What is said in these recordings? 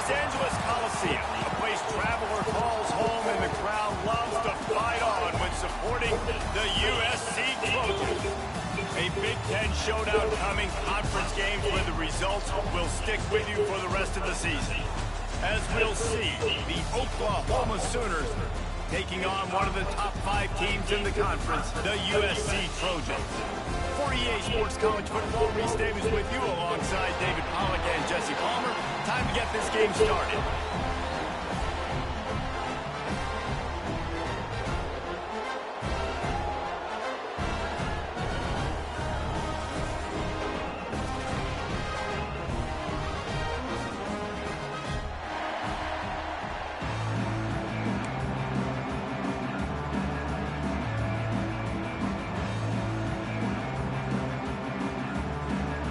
Los Angeles Coliseum, a place traveler calls home and the crowd loves to fight on when supporting the USC Trojans. A Big Ten showdown coming, conference games where the results will stick with you for the rest of the season. As we'll see, the Oklahoma Sooners taking on one of the top 5 teams in the conference, the USC Trojans. For EA Sports College Football, Reese Davis with you alongside David Pollack and Jesse Palmer. Time to get this game started.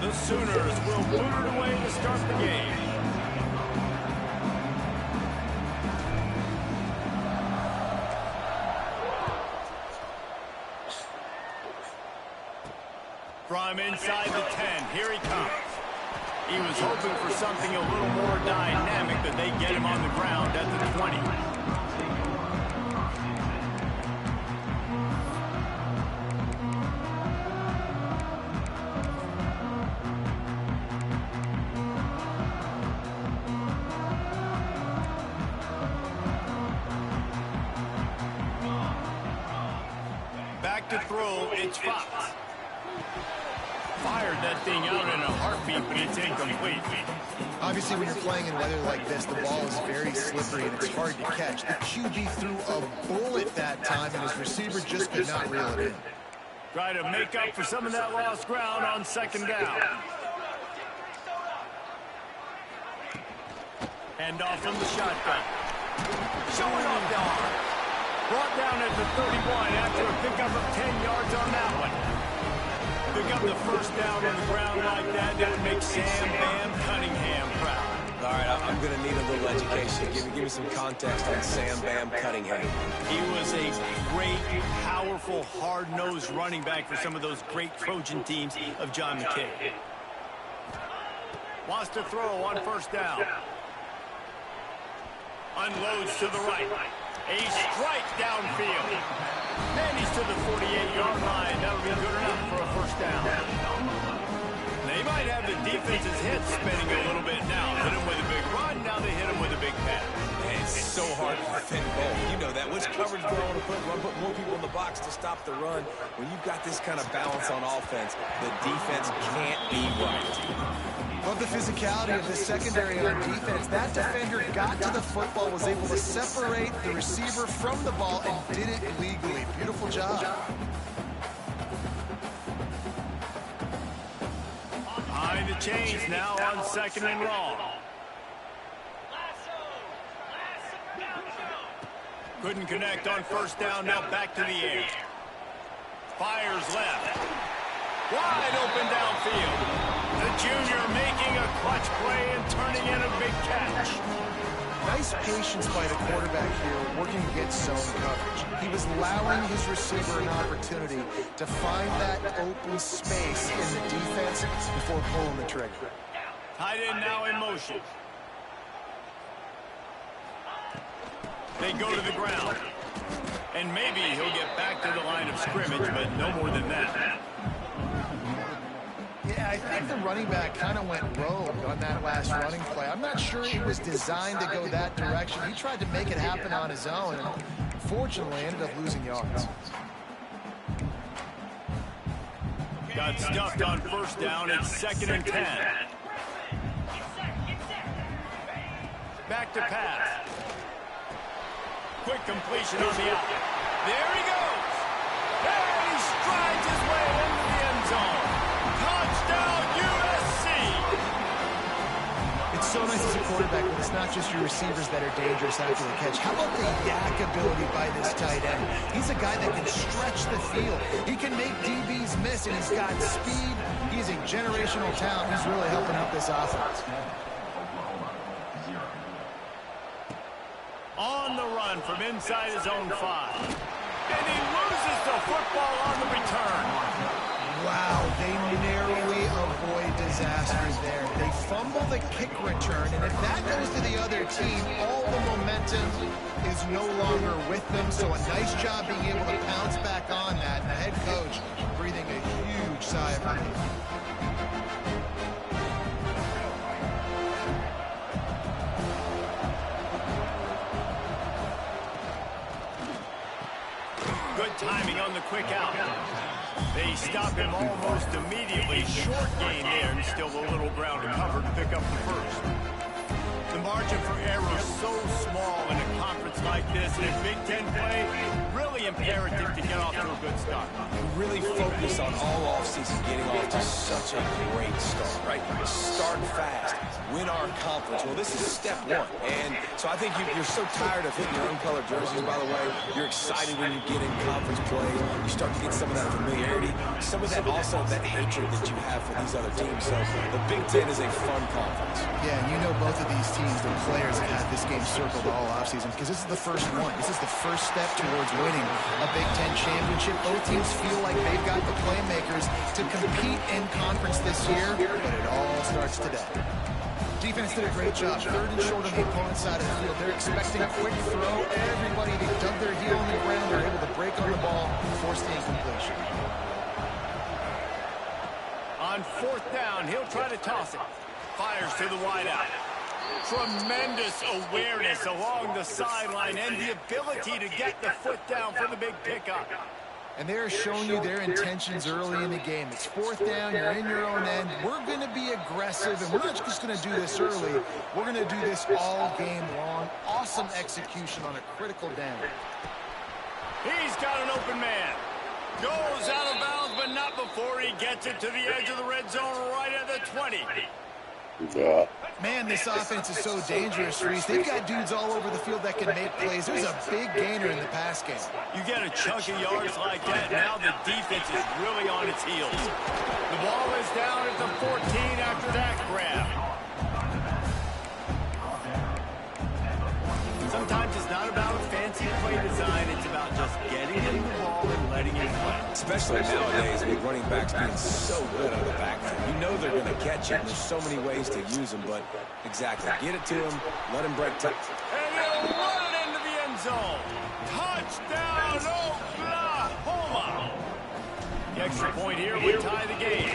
The Sooners will boot it away to start the game. From inside the 10, here he comes. He was hoping for something a little more dynamic, but they get him on the ground at the 20. Back to throw, it's Fox. Fired that thing out in a heartbeat, but it's incomplete. Obviously, when you're playing in weather like this, the ball is very slippery and it's hard to catch. The QB threw a bullet that time, and his receiver just could not reel it in. Try to make up for some of that lost ground on second down. Hand off from the shotgun. Showing off the arm. Brought down at the 31 after a pickup of 10 yards on that one. Pick up the first down on the ground like that, that would make Sam Bam Cunningham proud. All right, I'm going to need a little education. Give me some context on Sam Bam Cunningham. He was a great, powerful, hard-nosed running back for some of those great Trojan teams of John McKay. Wants to throw on first down. Unloads to the right. A strike downfield. And he's to the 48-yard line. That would be good enough for a first down. They might have the defense's head spinning a little bit now. Hit him with a big run. Now they hit him with a big pass. Man, it's so hard to defend goal. You know that. Which coverage do I want to put? Do I put more people in the box to stop the run? When you've got this kind of balance on offense, the defense can't be right. Love the physicality of the secondary on defense. That defender got to the football, was able to separate the receiver from the ball, and did it legally. Beautiful job. Behind the chains now on second and long. Couldn't connect on first down, now back to the air. Fires left. Wide open downfield. The junior making a clutch play and turning in a big catch. Nice patience by the quarterback here, working against zone coverage. He was allowing his receiver an opportunity to find that open space in the defense before pulling the trigger. Tight end now in motion. They go to the ground. And maybe he'll get back to the line of scrimmage, but no more than that. Yeah, I think the running back kind of went rogue on that last running play. I'm not sure he was designed to go that direction. He tried to make it happen on his own, and unfortunately ended up losing yards. Got stuffed on first down. It's second and 10. Back to pass. Quick completion on the out. There he goes. And he strides his way into the end zone. Touchdown, USC! It's so nice as a quarterback when it's not just your receivers that are dangerous after the catch. How about the yak ability by this tight end? He's a guy that can stretch the field. He can make DBs miss, and he's got speed. He's a generational talent. He's really helping out this offense. On the run from inside his own 5. And he loses the football on the return. Wow, they narrowly avoid disaster. disaster there. They fumble the kick return, and if that goes to the other team, all the momentum is no longer with them. So a nice job being able to pounce back on that. And the head coach breathing a huge sigh of relief. Good timing on the quick out. They stop him almost immediately. Short gain there, and still a little ground to cover to pick up the first. The margin for error is so small in a conference like this, and in Big Ten play, really imperative to get off to a good start. We really focus on all offseason getting off to such a great start, right? Start fast, win our conference. Well, this is step one. And so I think you're so tired of hitting your own color jerseys, by the way. You're excited when you get in conference play. You start to get some of that familiarity, some of that also that hatred that you have for these other teams. So the Big Ten is a fun conference. Yeah, and you know both of these teams, the players have had this game circled all offseason because this is the first one. This is the first step towards winning a Big Ten championship. Both teams feel like they've got the playmakers to compete in conference this year, but it all starts today. Defense did a great job. Third and short on the opponent's side of the field. They're expecting a quick throw. Everybody, they dug their heel on the ground. They're able to break on the ball, force the incompletion. On fourth down, he'll try to toss it. Fires to the wideout. Tremendous awareness along the sideline and the ability to get the foot down for the big pickup. And they're showing you their intentions early in the game. It's fourth down, you're in your own end. We're going to be aggressive, and we're not just going to do this early. We're going to do this all game long. Awesome execution on a critical down. He's got an open man. Goes out of bounds, but not before he gets it to the edge of the red zone right at the 20. Man, this offense is so dangerous, Reese. They've got dudes all over the field that can make plays. There's a big gainer in the pass game. You get a chunk of yards like that, now the defense is really on its heels. The ball is down at the 14 after that grab. Sometimes it's not about fancy play design, it's about just getting him the ball and letting him play. Especially nowadays with running backs being so good out of the backfield. You know they're going to catch it. There's so many ways to use them, but exactly. Get it to him, let him break time. And he'll run it into the end zone. Touchdown, Oklahoma! The extra point here would tie the game.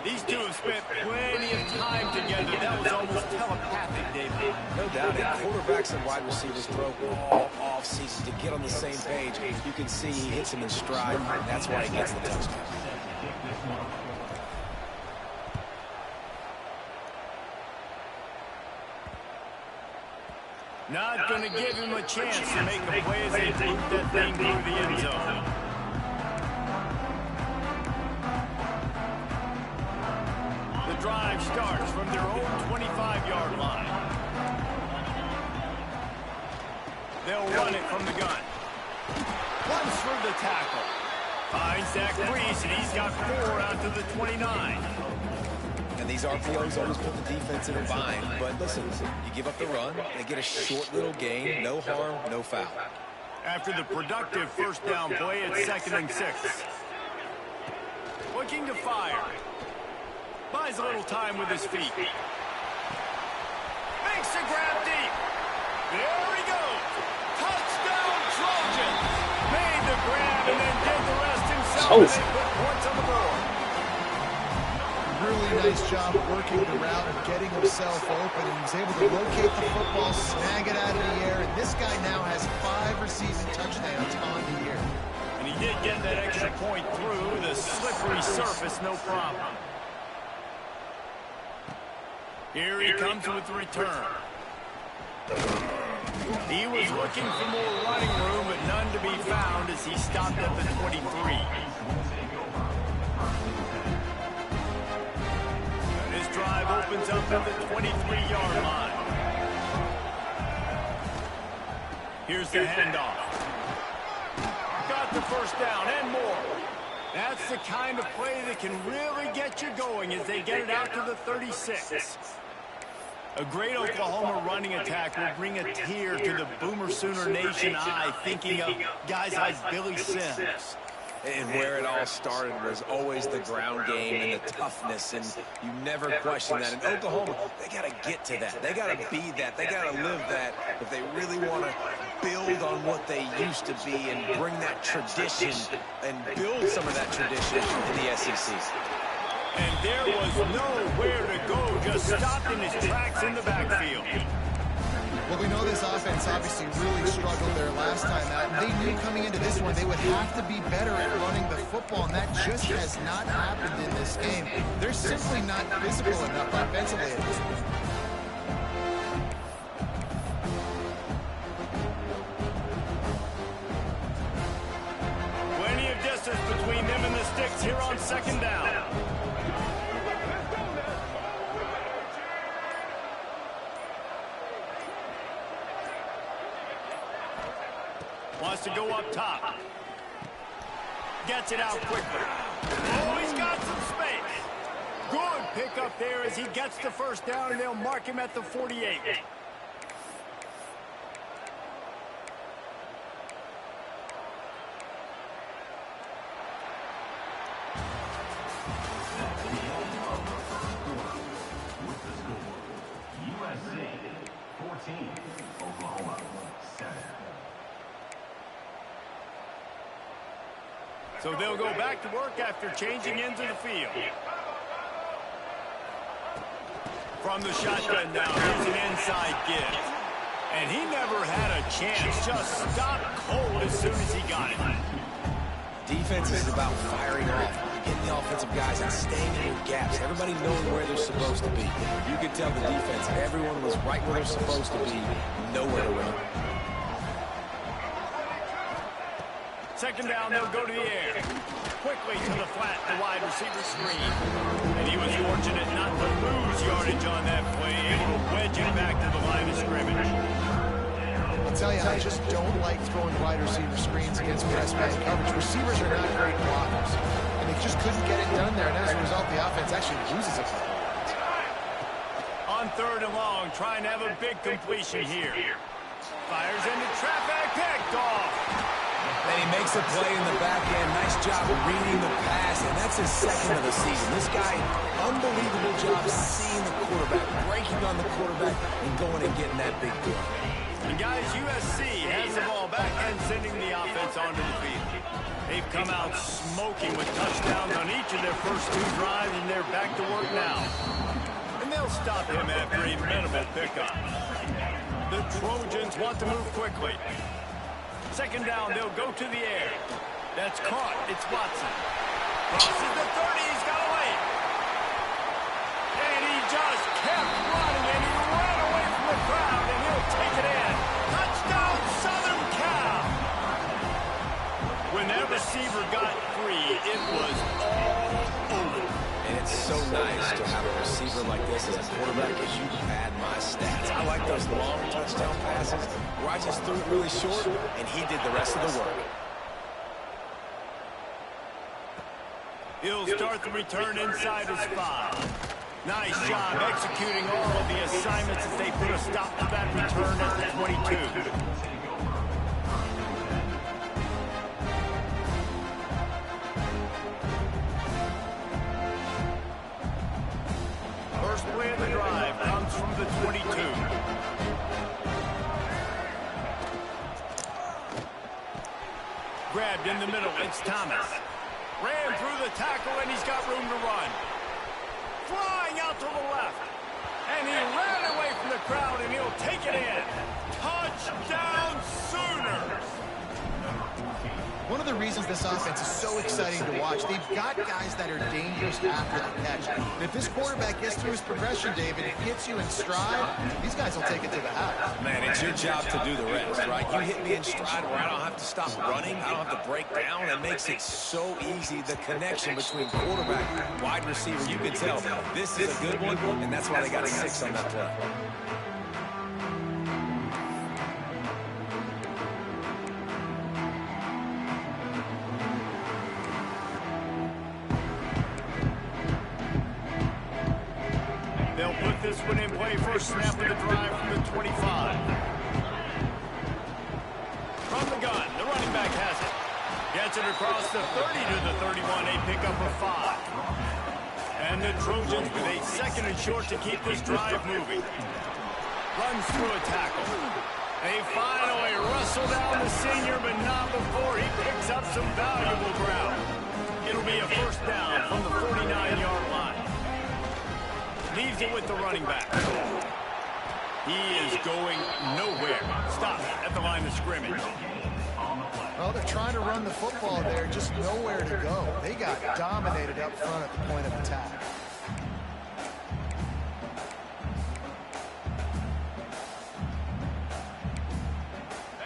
These two have spent plenty of time together. That was almost telepathic, David. No doubt. And quarterbacks and wide receivers throw all off-season to get on the same page. You can see he hits him in stride, and that's why he gets the touchdown. Not going to give him a chance to make a play as they boot that thing through the end zone. The drive starts from their own 25-yard line. They'll run it from the gun. Runs for the tackle. Finds that crease, and he's got 4 out to the 29. And these RPOs always put the defense in a bind. But listen, you give up the run, they get a short little gain, no harm, no foul. After the productive first down play, it's 2nd and 6. Looking to fire. Buys a little time with his feet. Makes a grab deep. There he goes. Touchdown, Trojans. Made the grab and then did the rest himself. And they put points on the board. Really nice job working the route and getting himself open. And he's able to locate the football, snag it out of the air. And this guy now has 5 receiving touchdowns on the year. And he did get that extra point through the slippery surface, no problem. Here he comes with the return. He was looking for more running room, but none to be found as he stopped at the 23. And his drive opens up at the 23-yard line. Here's the handoff. Got the first down and more. That's the kind of play that can really get you going as they get it out to the 36. A great Oklahoma running attack will bring a tear to the Boomer Sooner Nation eye, thinking of guys like Billy Sims. And where it all started was always the ground game and the toughness, and you never question that. In Oklahoma, they got to get to that. They got to be that. They got to live that if they really want to build on what they used to be and bring that tradition and build some of that tradition in the SEC. And there was nowhere to go, just stopped in his tracks in the backfield. Well, we know this offense obviously really struggled there last time out. They knew coming into this one they would have to be better at running the football, and that just has not happened in this game. They're simply not physical enough offensively at this point. Plenty of distance between them and the sticks here on second down. Wants to go up top. Gets it out quickly. Oh, he's got some space. Good pickup there as he gets the first down, and they'll mark him at the 48. USC 14, Oklahoma 7. So they'll go back to work after changing into the field. From the shotgun now, here's an inside give. And he never had a chance, just stopped cold as soon as he got it. Defense is about firing off, hitting the offensive guys and staying in your gaps. Everybody knowing where they're supposed to be. You could tell the defense, everyone was right where they're supposed to be, nowhere to run. Second down, they'll go to the air. Quickly to the flat, the wide receiver screen. And he was fortunate not to lose yardage on that play, able to wedge it back to the line of scrimmage. I'll tell you, I just don't like throwing wide receiver screens against press man coverage. Receivers are not great blockers, and they just couldn't get it done there, and as a result, the offense actually loses a couple of yards. On third and long, trying to have a big completion here. Fires into traffic, picked off. And he makes a play in the back end. Nice job of reading the pass, and that's his second of the season. This guy, unbelievable job seeing the quarterback, breaking on the quarterback, and going and getting that big play. And guys, USC has the ball back and sending the offense onto the field. They've come out smoking with touchdowns on each of their first two drives, and they're back to work now. And they'll stop him after a minimal pickup. The Trojans want to move quickly. Second down, they'll go to the air. That's caught. It's Watson. Crosses the 30. He's got away. And he just kept running, and he ran away from the crowd, and he'll take it in. Touchdown, Southern Cal. When that receiver got free, it was all over. And it's so nice to have a receiver like this as a quarterback, as you pad my stats. I like those long touchdown passes where I just threw it really short, and he did the rest of the work. He'll start the return inside his 5. Nice job executing all of the assignments as they put a stop to that return at the 22. First play of the drive comes from the 22. Grabbed in the middle, it's Thomas. Ran through the tackle, and he's got room to run. Flying out to the left. And he ran away from the crowd, and he'll take it in. Touchdown, Sooners! One of the reasons this offense is so exciting to watch, they've got guys that are dangerous after the catch. And if this quarterback gets through his progression, David, and hits you in stride, these guys will take it to the house. Man, it's your job to do the rest, right? You hit me in stride where I don't have to stop running. I don't have to break down. It makes it so easy, the connection between quarterback, wide receiver. You can tell this is a good one, and that's why they got 6 on that play. They'll put this one in play. First snap of the drive from the 25. From the gun, the running back has it. Gets it across the 30 to the 31, a pickup of 5. And the Trojans with a 2nd and short to keep this drive moving. Runs through a tackle. They finally wrestle down the senior, but not before he picks up some valuable ground. It'll be a first down from the 49-yard line. Leaves it with the running back. He is going nowhere. Stops at the line of scrimmage. Well, they're trying to run the football there, just nowhere to go. They got dominated up front at the point of attack.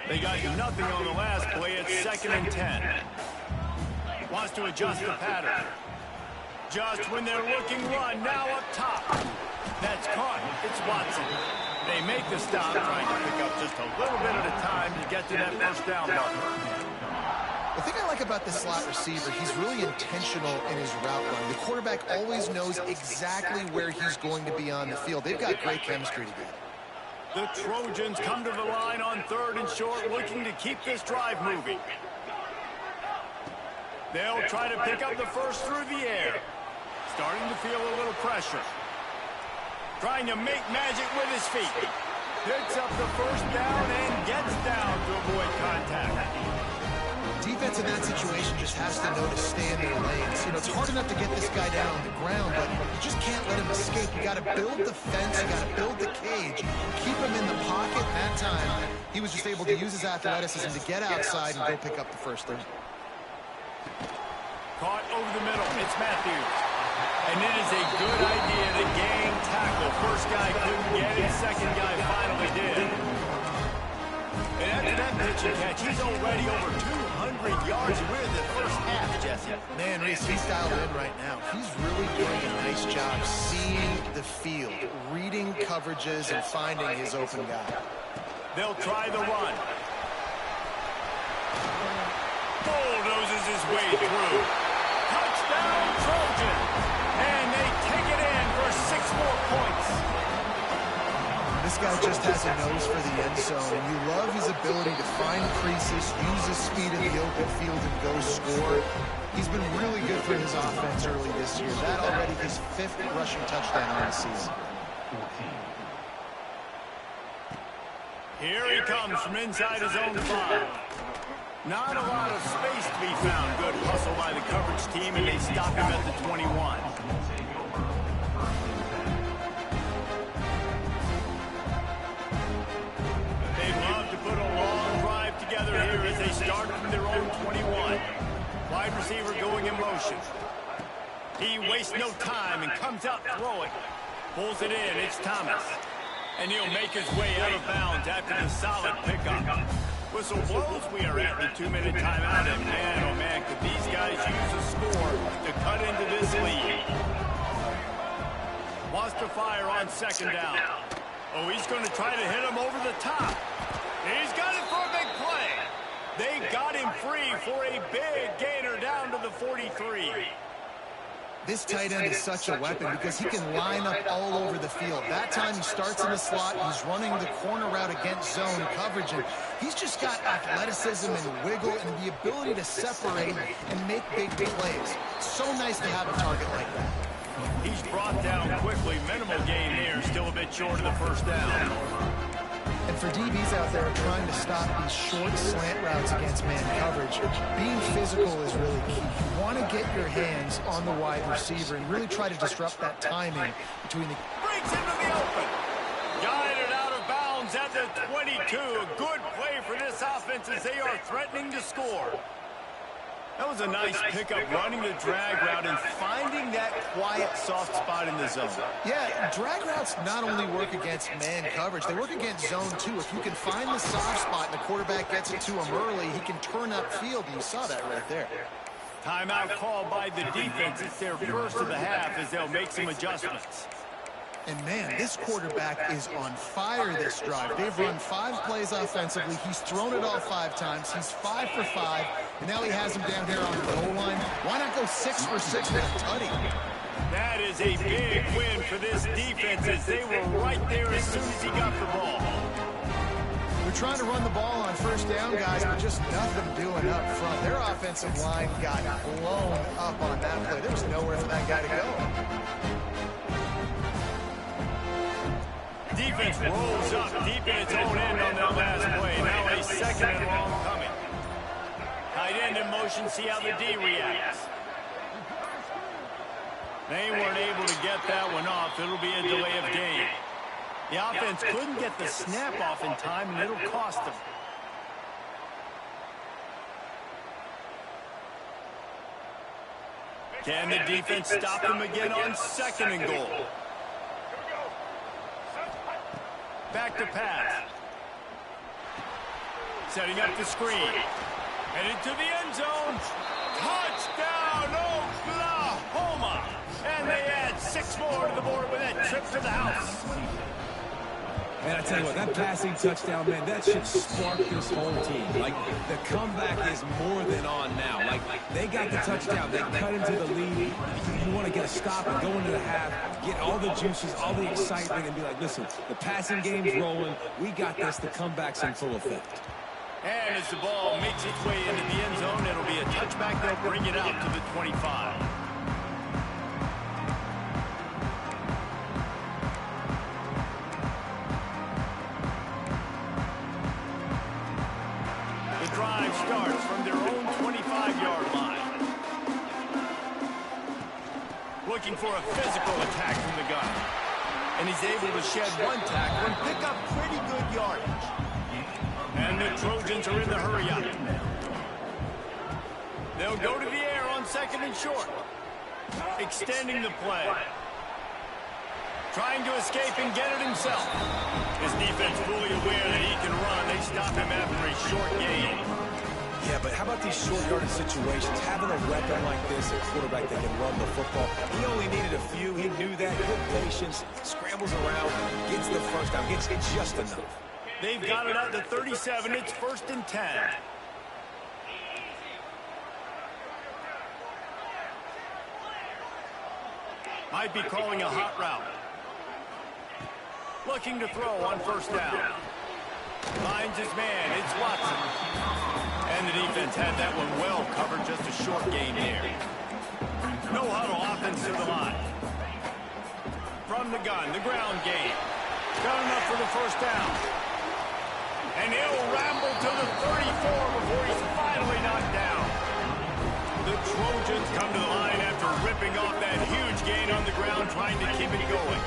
They got nothing on the last play. It's 2nd and 10. Wants to adjust the pattern. Just when they're looking run, now up top. That's caught. It's Watson. They make the stop, trying to pick up just a little bit at a time to get to that first down marker. The thing I like about this slot receiver, he's really intentional in his route run. The quarterback always knows exactly where he's going to be on the field. They've got great chemistry together. The Trojans come to the line on 3rd and short, looking to keep this drive moving. They'll try to pick up the first through the air. Starting to feel a little pressure. Trying to make magic with his feet. Picks up the first down and gets down to avoid contact. Defense in that situation just has to know to stay in their lanes. You know, it's hard enough to get this guy down on the ground, but you just can't let him escape. You got to build the fence. You got to build the cage. Keep him in the pocket. That time, he was just able to use his athleticism to get outside and go pick up the first down. Caught over the middle. It's Matthews. And it is a good idea to gang tackle. First guy couldn't get it. Second guy finally did. And after that pitch and catch, he's already over 200 yards. We're in the first half, Jesse. Man, Reese, he's dialed in right now. He's really doing a nice job seeing the field, reading coverages, and finding his open guy. They'll try the run. Bulldozes his way through. Touchdown, Trojan! And they take it in for 6 more points. This guy just has a nose for the end zone, and you love his ability to find creases, use his speed in the open field, and go score. He's been really good for his offense early this year. That already his 5th rushing touchdown on the season. Here he comes from inside his own 5. Not a lot of space to be found. Good hustle by the coverage team, and they stop him at the 21. They'd love to put a long drive together here as they start from their own 21. Wide receiver going in motion. He wastes no time and comes out throwing. Pulls it in. It's Thomas. And he'll make his way out of bounds after the solid pickup. Whistle blows. We are at the 2-minute timeout. And man, oh man, could these guys use a score to cut into this lead. Wants to fire on 2nd down. Oh, he's going to try to hit him over the top. He's got it for a big play. They got him free for a big gainer down to the 43. This tight end is such a weapon because he can line up all over the field. That time he starts in the slot, he's running the corner route against zone coverage, and he's just got athleticism and wiggle and the ability to separate and make big plays. So nice to have a target like that. He's brought down quickly. Minimal gain there, still a bit short of the first down. And for DBs out there trying to stop these short slant routes against man coverage, being physical is really key. You want to get your hands on the wide receiver and really try to disrupt that timing between the... Breaks into the open. Guided out of bounds at the 22. A good play for this offense as they are threatening to score. That was a nice pickup, running the drag route and finding that quiet, soft spot in the zone. Yeah, drag routes not only work against man coverage, they work against zone too. If you can find the soft spot and the quarterback gets it to him early, he can turn upfield. You saw that right there. Timeout called by the defense. It's their first of the half as they'll make some adjustments. And man, this quarterback is on fire this drive. They've run 5 plays offensively. He's thrown it all 5 times. He's 5 for 5. And now he has him down here on the goal line. Why not go 6 for 6 with a tutty? That is a big win for this defense as they were right there as soon as he got the ball. The trying to run the ball on first down, guys, but just nothing doing up front. Their offensive line got blown up on that play. There was nowhere for that guy to go. Defense rolls up deep in its own end on that last play. Now a second and long coming. Tight end in motion, see how the D reacts. They weren't able to get that one off. It'll be a delay of game. The offense couldn't get the snap off in time, and it'll cost them. Can the defense stop them again on second and goal? Back to pass. Setting up the screen. Headed to the end zone. Touchdown, Oklahoma! And they add 6 more to the board with that trip to the house. And I tell you what, that passing touchdown, man, that should spark this whole team. Like, the comeback is more than on now. Like, they got the touchdown. They cut into the lead. You want to get a stop and go into the half, get all the juices, all the excitement, and be like, listen, the passing game's rolling. We got this. The comeback's in full effect. And as the ball makes its way into the end zone, it'll be a touchback. They'll bring it out to the 25. Drive starts from their own 25-yard line. Looking for a physical attack from the gun. And he's able to shed 1 tackle and pick up pretty good yardage. And the Trojans are in the hurry up. They'll go to the air on second and short. Extending the play. Trying to escape and get it himself. His defense fully aware that he can run. They stop him after a short gain. Yeah, but how about these short-yarded situations? Having a weapon like this, a quarterback that can run the football, he only needed a few. He knew that. Good patience, scrambles around, gets the first down, gets it just enough. They've got it at the 37. It's 1st and 10. Might be calling a hot route. Looking to throw on first down. Finds his man. It's Watson. And the defense had that one well covered. Just a short gain there. No huddle offense to the line. From the gun, the ground game. Got enough for the first down. And he'll ramble to the 34 before he's finally knocked down. The Trojans come to the line after ripping off that huge gain on the ground, trying to keep it going.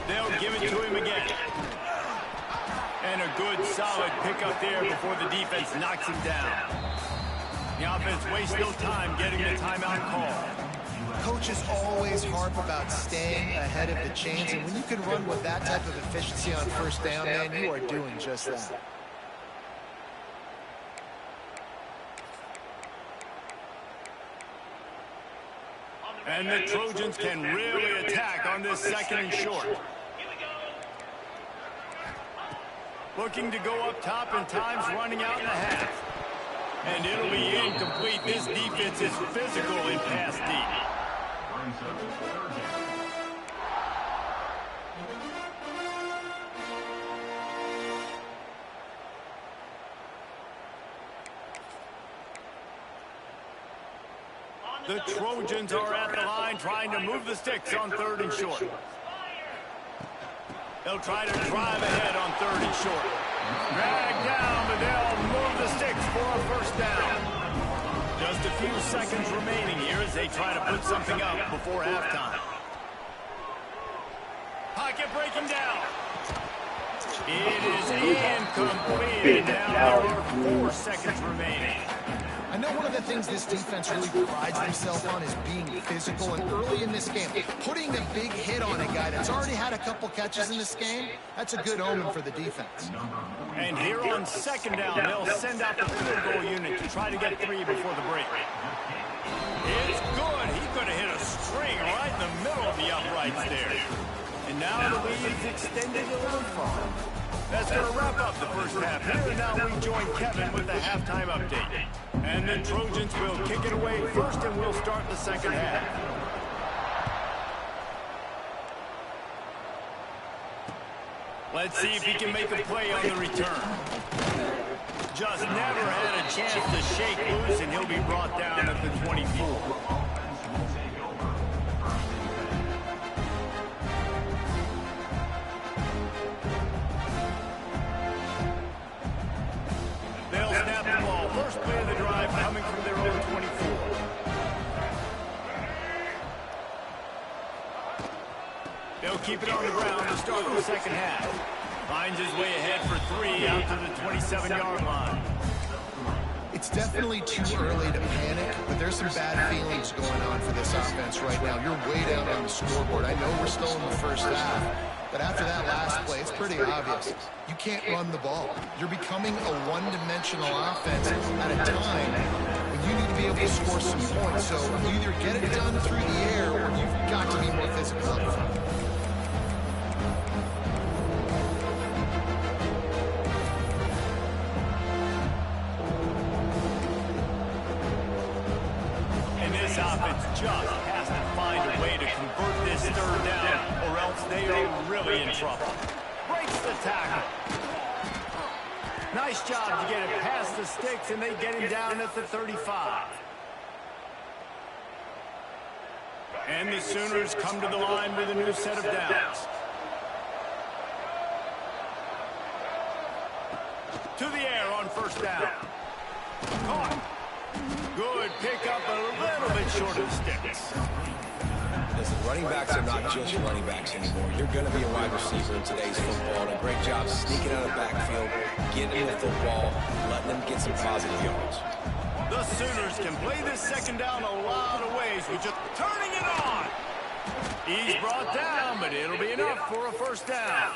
They'll give it to him again. And a good, solid pickup there before the defense knocks him down. The offense wastes no time getting the timeout call. Coaches always harp about staying ahead of the chains, and when you can run with that type of efficiency on first down, man, you are doing just that. And the Trojans can really attack on this second and short. Looking to go up top, and time's running out in the half. And it'll be incomplete. This defense is physical in pass deep. The Trojans are at the line trying to move the sticks on 3rd and short. They'll try to drive ahead on 3rd and short. Drag down, but they'll move the sticks for a first down. Just a few seconds remaining here as they try to put something up before halftime. Pocket breaking down. It is incomplete. Now there are 4 seconds remaining. I know one of the things this defense really prides themselves on is being physical, and early in this game, putting a big hit on a guy that's already had a couple catches in this game, that's a good omen for the defense. And here on second down, they'll send out the field goal unit to try to get 3 before the break. It's good. He could have hit a string right in the middle of the uprights there. And now the lead's extended a little further. That's going to wrap up the first half. Here now we join Kevin with the halftime update. And the Trojans will kick it away first, and we'll start the second half. Let's see if he can make a play on the return. Just never had a chance to shake loose, and he'll be brought down at the 24. They'll snap the ball. First play of the drive coming from their own 24. They'll keep it on the ground to start the second half. Finds his way ahead for 3 out to the 27-yard line. It's definitely too early to panic, but there's some bad feelings going on for this offense right now. You're way down on the scoreboard. I know we're still in the first half, but after that last play, it's pretty obvious. You can't run the ball. You're becoming a one-dimensional offense at a time when you need to be able to score some points. So you either get it done through the air or you've got to be more physical up front. Offense just has to find a way to convert this third down, or else they are really in trouble. Breaks the tackle. Nice job to get it past the sticks, and they get him down at the 35. And the Sooners come to the line with a new set of downs. To the air on first down. Caught. Good pickup, a little bit short of the sticks. Listen, running backs are not just running backs anymore. You're going to be a wide receiver in today's football. And a great job sneaking out of the backfield, getting the football, letting them get some positive yards. The Sooners can play this second down a lot of ways with just turning it on. He's brought down, but it'll be enough for a first down.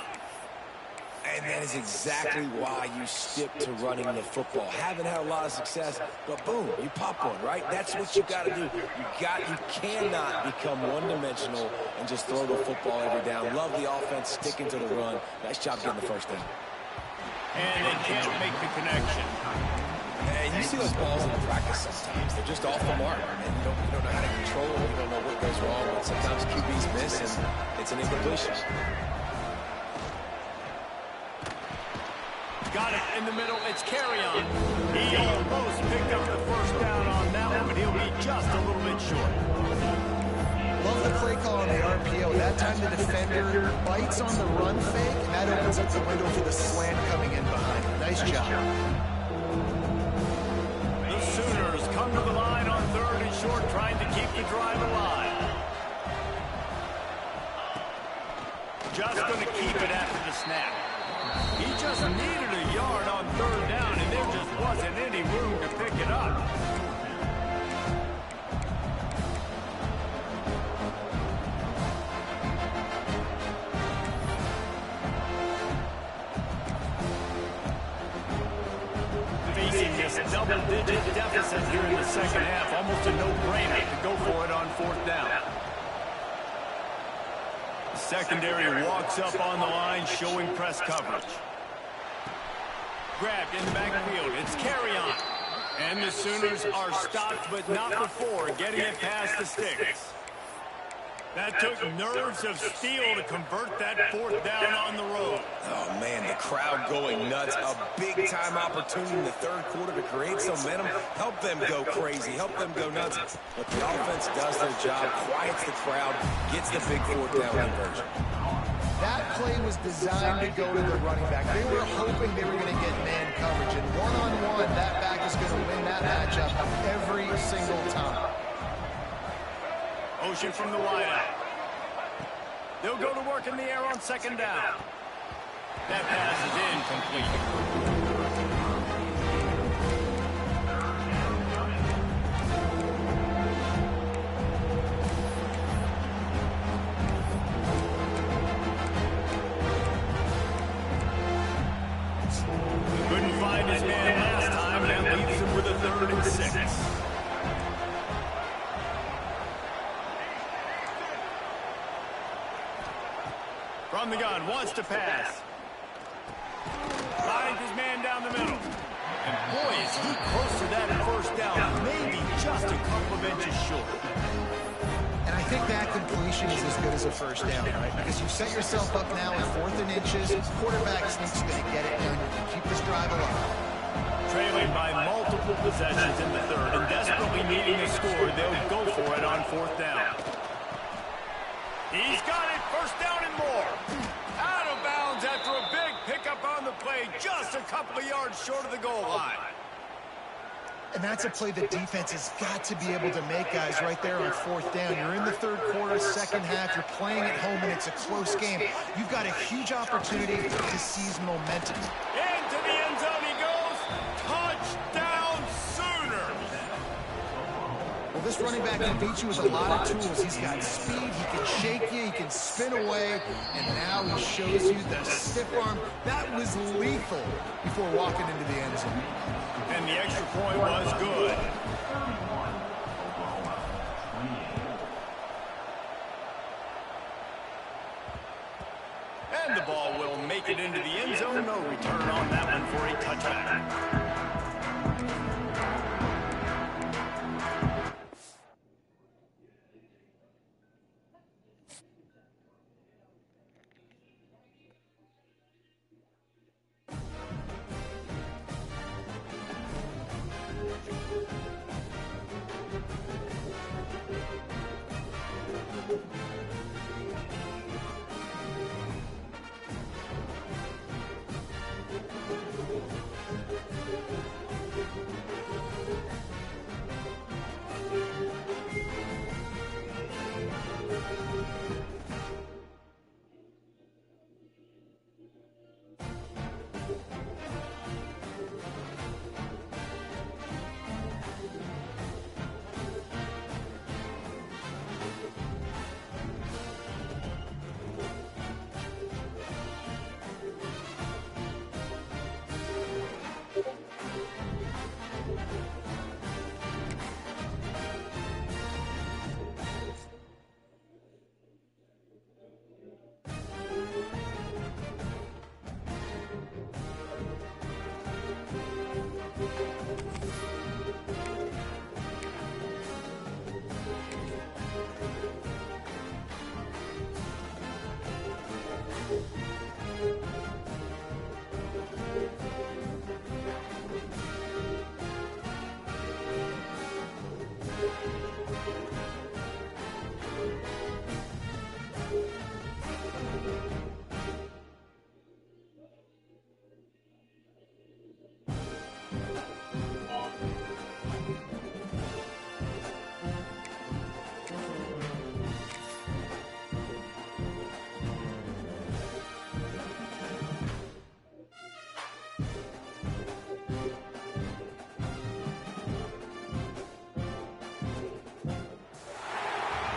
And that is exactly why you stick to running the football. Haven't had a lot of success, but boom, you pop one, right? That's what you got to do. You cannot become one-dimensional and just throw the football every down. Love the offense, sticking to the run. Nice job getting the first down. And they can't make the connection. And you see those balls in practice sometimes. They're just off the mark. And you don't know how to control them. You don't know what goes wrong. But sometimes QBs miss, and it's an incompletion. Got it in the middle. It's carry-on. He almost picked up the first down on that one, but he'll be just a little bit short. Love the play call on the RPO. That time the defender bites on the run fake, and that opens up the window for the slant coming in behind. Nice job. The Sooners come to the line on third and short, trying to keep the drive alive. Just going to keep it after the snap. He just needed a yard on third down, and there just wasn't any room to pick it up. Facing this double-digit deficit here in the second half, almost a no-brainer to go for it on fourth down. Secondary walks up on the line, showing press coverage. Grabbed in the backfield. It's carry-on. And the Sooners are stopped, but not before getting it past the sticks. That took nerves of steel to convert that fourth down on the road. Oh, man, the crowd going nuts. A big-time opportunity in the third quarter to create some momentum. Help them go crazy. Help them go nuts. But the offense does their job, quiets the crowd, gets the big fourth down conversion. That play was designed to go to the running back. They were hoping they were going to get man coverage. And one-on-one, that back is going to win that matchup every single time. Motion from the wideout. They'll go to work in the air on second down. That pass is incomplete. Couldn't find his man last time. That leaves him with a 3rd and 6. From the gun, wants to pass. Finds his man down the middle. And boy, is he close to that first down. Maybe just a couple of inches short. And I think that completion is as good as a first down, right? Because you've set yourself up now at 4th and inches. Quarterback sneak's going to get it done. Keep this drive alive. Trailing by multiple possessions in the third and desperately needing a score, they'll go for it on 4th down. He's got it, 1st down and more. Out of bounds after a big pickup on the play, just a couple of yards short of the goal line. And that's a play the defense has got to be able to make, guys, right there on 4th down. You're in the 3rd quarter, 2nd half. You're playing at home, and it's a close game. You've got a huge opportunity to seize momentum. Into the end zone he goes. Touchdown Sooners. Well, this running back can beat you with a lot of tools. He's got speed. He can shake you. He can spin away. And now he shows you the stiff arm. That was lethal before walking into the end zone. And the extra point was good. And the ball will make it into the end zone. No return on that one for a touchback.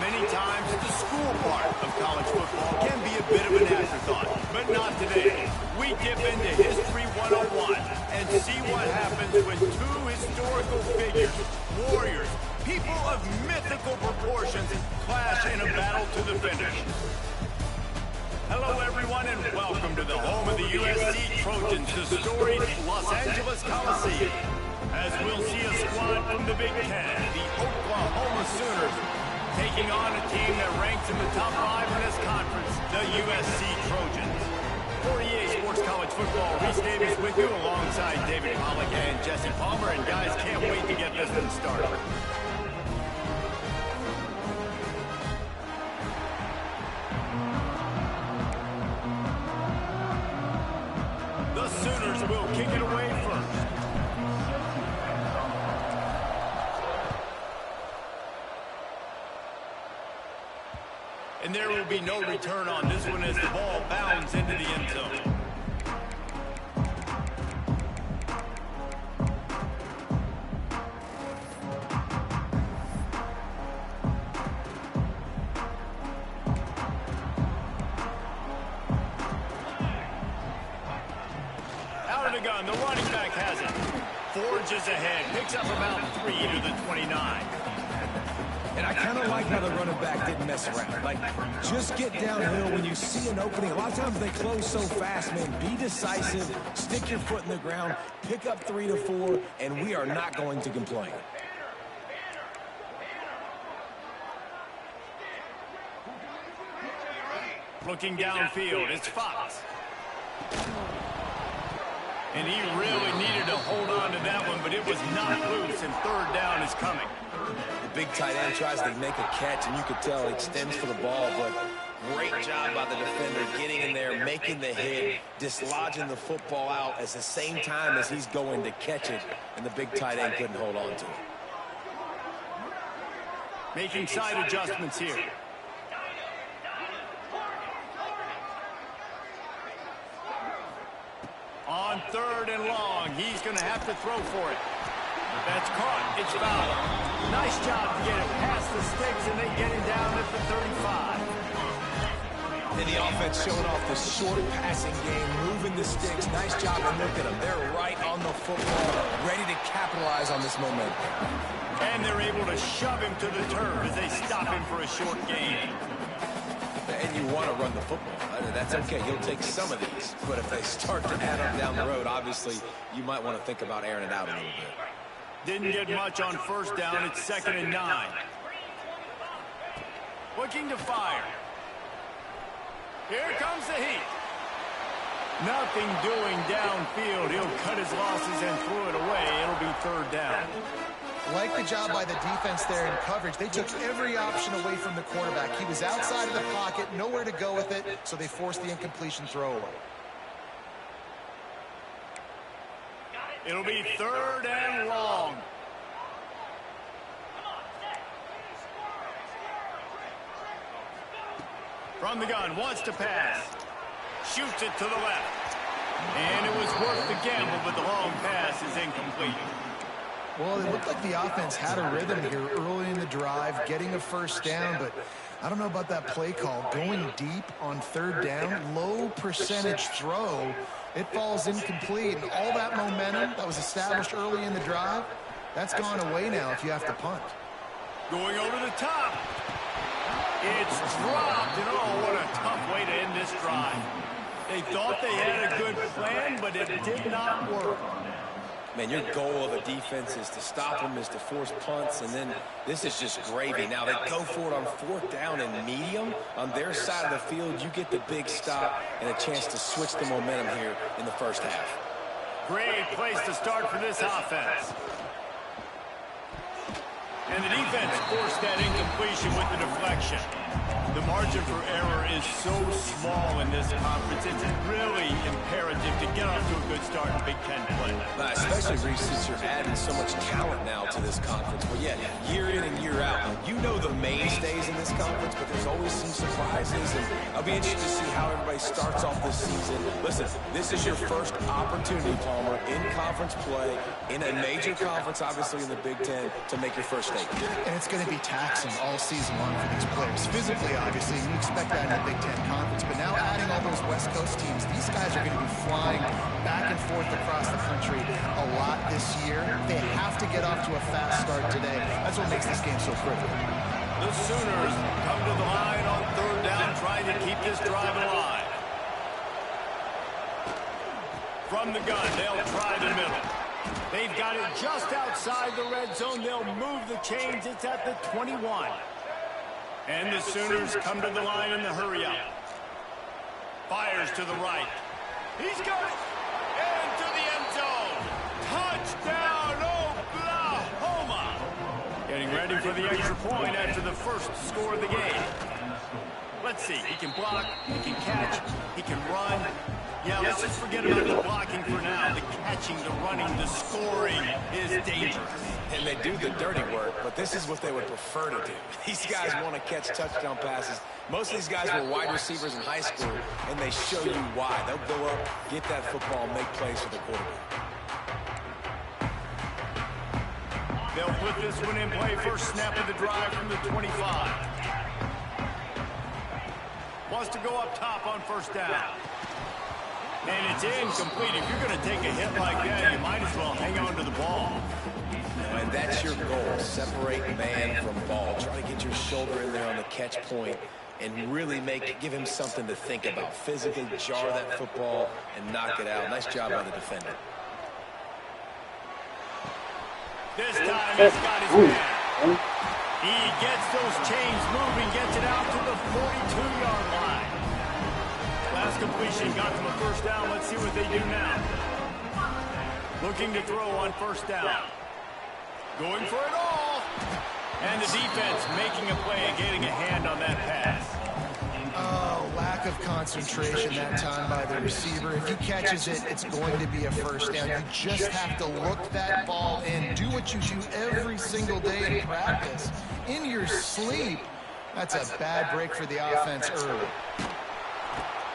Many times, the school part of college football can be a bit of an afterthought, but not today. We dip into History 101 and see what happens when two historical figures, warriors, people of mythical proportions, clash in a battle to the finish. Hello, everyone, and welcome to the home of the USC Trojans, the storied Los Angeles Coliseum. As we'll see a squad from the Big Ten, the Oklahoma Sooners, taking on a team that ranks in the top 5 in this conference, the USC Trojans. For EA Sports College Football, Reese Davis with you alongside David Pollock and Jesse Palmer. And guys, can't wait to get this one started. The Sooners will kick it away first. And there will be no return on this one as the ball bounds into the end zone. Out of the gun, the running back has it. Forges ahead, picks up about 3 to the 29. And I kind of like how the running back didn't mess around. Like, just get downhill when you see an opening. A lot of times they close so fast, man. Be decisive, stick your foot in the ground, pick up 3 to 4, and we are not going to complain. Looking downfield, it's Fox. And he really needed to hold on to that one, but it was not loose, and third down is coming. The big tight end tries to make a catch, and you could tell he extends for the ball, but great job by the defender getting in there, making the hit, dislodging the football out at the same time as he's going to catch it, and the big tight end couldn't hold on to it. Making side adjustments here. On third and long, he's going to have to throw for it. That's caught. It's fouled. Nice job to get it past the sticks, and they get him down at the 35. And the offense showing off the short passing game, moving the sticks. Nice job, and look at them. They're right on the football, ready to capitalize on this momentum. And they're able to shove him to the turf as they stop him for a short gain. And you want to run the football. That's okay. You'll take some of these. But if they start to add up down the road, obviously, you might want to think about airing it out a little bit. Didn't get much on first down. It's 2nd and 9. Looking to fire. Here comes the heat. Nothing doing downfield. He'll cut his losses and throw it away. It'll be third down. Like the job by the defense there in coverage. They took every option away from the quarterback. He was outside of the pocket, nowhere to go with it, so they forced the incompletion throwaway. It'll be third and long. From the gun, wants to pass. Shoots it to the left. And it was worth the gamble, but the long pass is incomplete. Well, it looked like the offense had a rhythm here early in the drive, getting a first down, but I don't know about that play call. Going deep on third down, low percentage throw, it falls incomplete. And all that momentum that was established early in the drive, that's gone away now if you have to punt. Going over the top. It's dropped, and oh, what a tough way to end this drive. They thought they had a good plan, but it did not work. Man, your goal of a defense is to stop them, is to force punts, and then this is just gravy. Now, they go for it on fourth down and medium. On their side of the field, you get the big stop and a chance to switch the momentum here in the first half. Great place to start for this offense. And the defense forced that incompletion with the deflection. The margin for error is so small in this conference. It's really imperative to get off to a good start in Big Ten play. Especially, Reese, since you're adding so much talent now to this conference. But yeah, year in and year out, you know the mainstays in this conference, but there's always some surprises. And I'll be interested to see how everybody starts off this season. Listen, this is your first opportunity, Palmer, in conference play, in a major conference, obviously in the Big Ten, to make your first statement. And it's going to be taxing all season long for these players. Physically, obviously, you expect that in the Big Ten Conference. But now adding all those West Coast teams, these guys are going to be flying back and forth across the country a lot this year. They have to get off to a fast start today. That's what makes this game so critical. The Sooners come to the line on third down, trying to keep this drive alive. From the gun, they'll try the middle. They've got it just outside the red zone. They'll move the chains. It's at the 21. And the Sooners come to the line in the hurry up. Fires to the right. He's got it. Into the end zone. Touchdown, Oklahoma. Getting ready for the extra point after the first score of the game. Let's see. He can block. He can catch. He can run. Yeah, let's just forget about the blocking for now. The catching, the running, the scoring is dangerous. And they do the dirty work, but this is what they would prefer to do. These guys want to catch touchdown passes. Most of these guys were wide receivers in high school, and they show you why. They'll go up, get that football, make plays for the quarterback. They'll put this one in play. First snap of the drive from the 25. Wants to go up top on first down. And it's incomplete. If you're going to take a hit like that, you might as well hang on to the ball. And that's your goal. Separate man from ball. Try to get your shoulder in there on the catch point and really give him something to think about. Physically jar that football and knock it out. Nice job by the defender. This time he's got his man. He gets those chains moving, gets it out to the 42-yard line. pass completion got them a first down. Let's see what they do now. Looking to throw on first down. Going for it all. And the defense making a play and getting a hand on that pass. Oh, lack of concentration that time by the receiver. If he catches it, it's going to be a first down. You just have to look that ball in. Do what you do every single day in practice. In your sleep. That's a bad break for the offense early.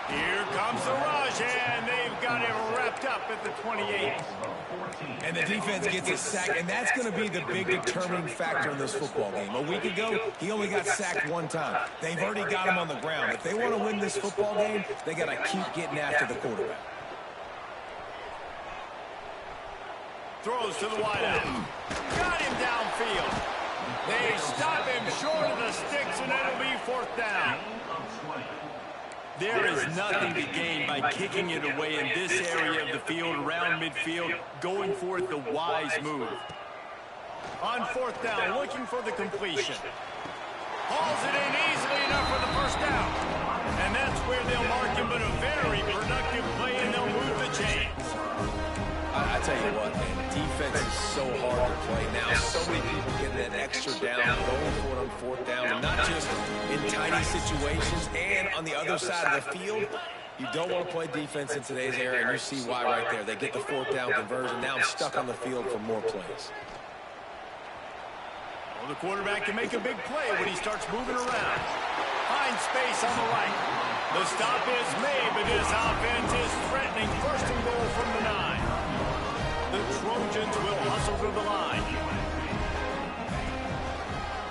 Here comes the rush, and they've got it wrapped up at the 28. And the defense gets a sack, and that's going to be the big determining factor in this football game. A week ago, he only got sacked one time. They've already got him on the ground. If they want to win this football game, they got to keep getting after the quarterback. Throws to the wideout. Got him downfield. They stop him short of the sticks, and it'll be fourth down. There is nothing to gain by kicking it away in this area of the field, around midfield, going for it the wise move. On fourth down, looking for the completion. Hauls it in easily enough for the first down. And that's where they'll mark him, but a very productive play, and they'll move the chains. I tell you what, man, defense is so hard to play now. So many people getting that extra down, going for it on fourth down, and not just in tiny situations. And on the other side of the field, you don't want to play defense in today's era, and you see why right there. They get the fourth down conversion. Now I'm stuck on the field for more plays. Well, the quarterback can make a big play when he starts moving around. Finds space on the right. The stop is made, but this offense is threatening. First and goal from the 9. The Trojans will hustle to the line.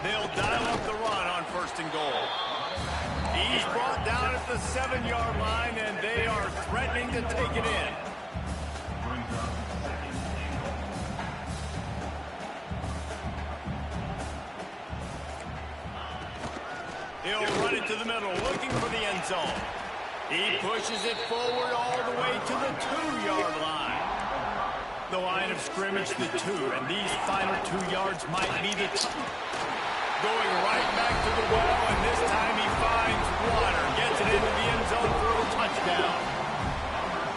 They'll dial up the run on first and goal. He's brought down at the 7-yard line, and they are threatening to take it in. He'll run it to the middle, looking for the end zone. He pushes it forward all the way to the 2-yard line. The line of scrimmage, the 2, and these final 2 yards might be the going right back to the well, and this time he finds water, gets it into the end zone for a touchdown.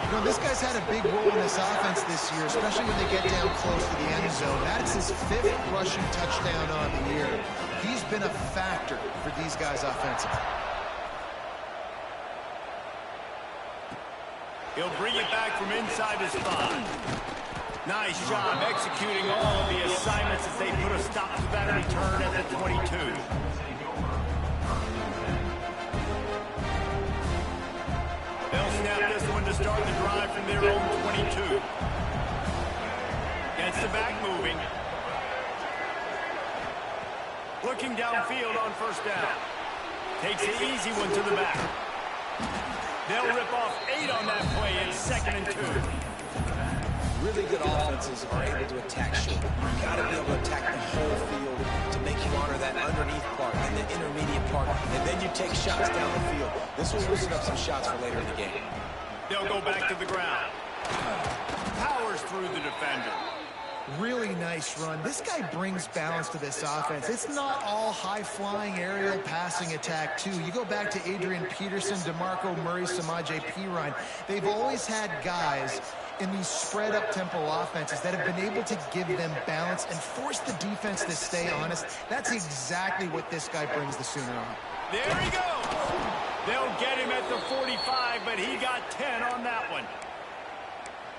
You know, this guy's had a big role in this offense this year, especially when they get down close to the end zone. That's his 5th rushing touchdown on the year. He's been a factor for these guys offensively. He'll bring it back from inside his 5. Nice job executing all of the assignments as they put a stop to that return at the 22. They'll snap this one to start the drive from their own 22. Gets the back moving. Looking downfield on first down. Takes the easy one to the back. They'll rip off 8 on that play. It's 2nd and 2. Really good offenses are able to attack short. You've got to be able to attack the whole field to make you honor that underneath part and the intermediate part, and then you take shots down the field. This will loosen up some shots for later in the game. They'll go back to the ground. Powers through the defender. Really nice run. This guy brings balance to this offense. It's not all high-flying aerial passing attack, too. You go back to Adrian Peterson, DeMarco Murray, Samaje Perine. They've always had guys in these spread-up tempo offenses that have been able to give them balance and force the defense to stay honest. That's exactly what this guy brings the Sooner on. There he goes. They'll get him at the 45, but he got 10 on that one.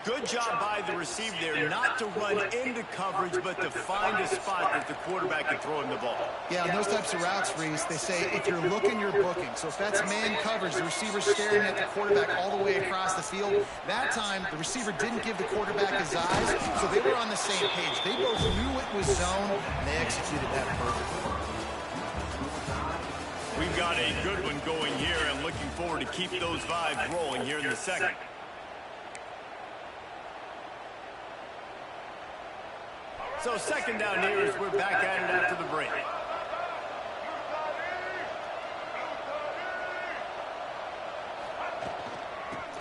Good job by the receiver there, not to run into coverage, but to find a spot that the quarterback can throw him the ball. Yeah, on those types of routes, Reese, they say if you're looking, you're booking. So if that's man coverage, the receiver's staring at the quarterback all the way across the field. That time, the receiver didn't give the quarterback his eyes, so they were on the same page. They both knew it was zone, and they executed that perfectly. We've got a good one going here, and looking forward to keep those vibes rolling here in the second. So second down here as we're back at it after the break.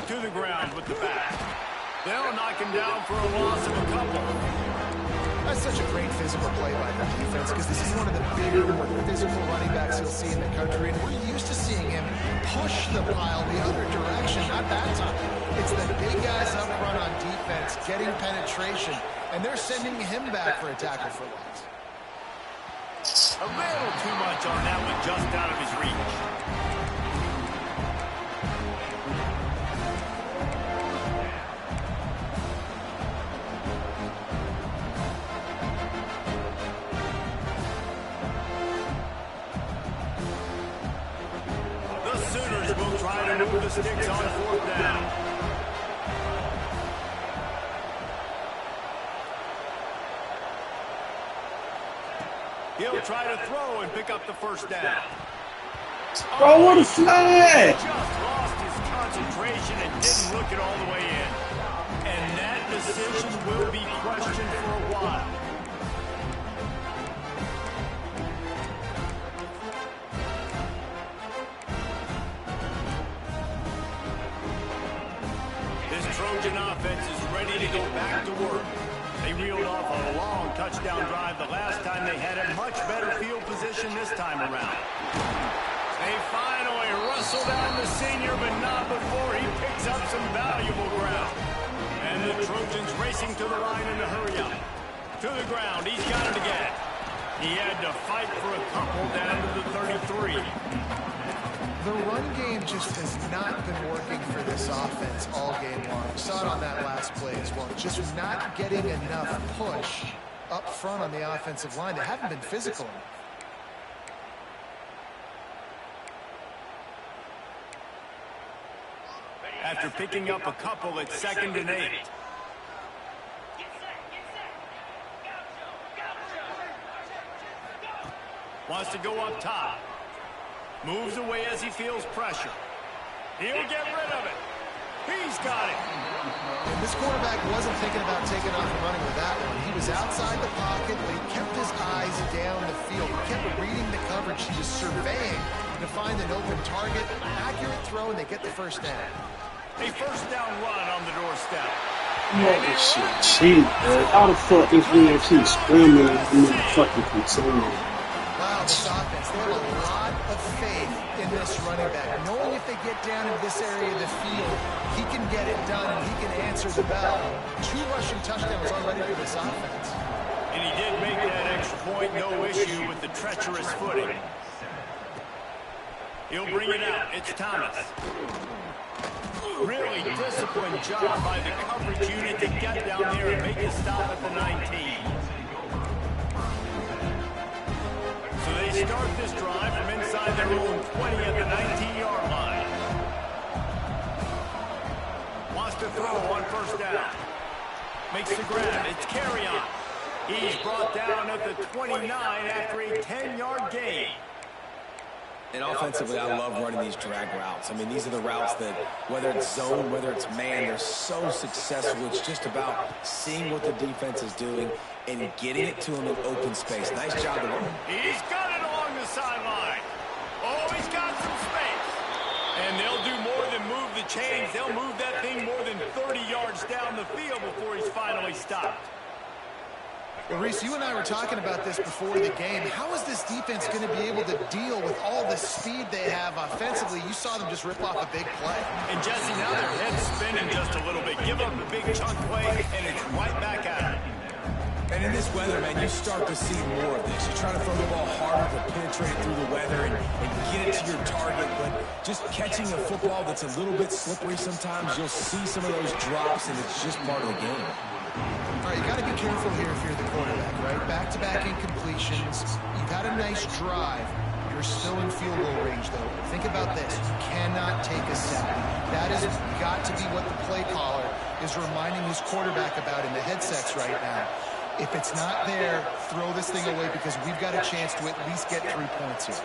To the ground with the back. They'll knock him down for a loss of a couple. That's such a great physical play by the defense because this is one of the bigger, more physical running backs you'll see in the country. And we're used to seeing him push the pile the other direction. Not that time. It's the big guys up front on defense getting penetration, and they're sending him back for a tackle for loss. A little too much on that one, just out of his reach. The Sooners will try to move the sticks on 4th down. He'll try to throw and pick up the 1st down. Oh, what a flag! Just lost his concentration and didn't look it all the way in. And that decision will be questioned for a while. This Trojan offense is ready to go back to work. They reeled off a long touchdown drive the last time. They had a much better field position this time around. They finally rustle down the senior, but not before he picks up some valuable ground. And the Trojans racing to the line in a hurry up. To the ground, he's got it again. He had to fight for a couple down to the 33. The run game just has not been working for this offense all game long. We saw it on that last play as well. Just not getting enough push up front on the offensive line. They haven't been physical enough. After picking up a couple, it's 2nd and 8. Wants to go up top. Moves away as he feels pressure. He'll get rid of it. He's got it. And this quarterback wasn't thinking about taking off and running with that one. He was outside the pocket, but he kept his eyes down the field. He kept reading the coverage. He was surveying to find an open target. Accurate throw, and they get the 1st down. A 1st down run on the doorstep. Man, this shit cheap, man. How the fuck this man keep screaming at the motherfucking container? Wow, this offense, they have a lot of faith in this running back. Knowing if they get down in this area of the field, he can get it done and he can answer the bell. 2 rushing touchdowns already for this offense. And he did make that extra point, no issue with the treacherous footing. He'll bring it out. It's Thomas. Really disciplined job by the coverage unit to get down there and make a stop at the 19. So they start this drive from inside their own 20 at the 19-yard line. Wants to throw on 1st down. Makes the grab. It's Carry-On. He's brought down at the 29 after a 10-yard gain. And offensively, I love running these drag routes. I mean, these are the routes that, whether it's zone, whether it's man, they're so successful. It's just about seeing what the defense is doing and getting it to him in open space. Nice job. He's got it along the sideline. Oh, he's got some space. And they'll do more than move the chains. They'll move that thing more than 30 yards down the field before he's finally stopped. Well, Reese, you and I were talking about this before the game. How is this defense going to be able to deal with all the speed they have offensively? You saw them just rip off a big play. And Jesse, now their head's spinning just a little bit. Give them the big chunk play, and it's right back at it. And in this weather, man, you start to see more of this. You try to throw the ball harder to penetrate it through the weather and get it to your target, but just catching a football that's a little bit slippery sometimes, you'll see some of those drops, and it's just part of the game. All right, you got to be careful here if you're the quarterback, right? Back-to-back incompletions. You've had a nice drive. You're still in field goal range, though. Think about this. You cannot take a sack. That has got to be what the play caller is reminding his quarterback about in the headsets right now. If it's not there, throw this thing away because we've got a chance to at least get 3 points here.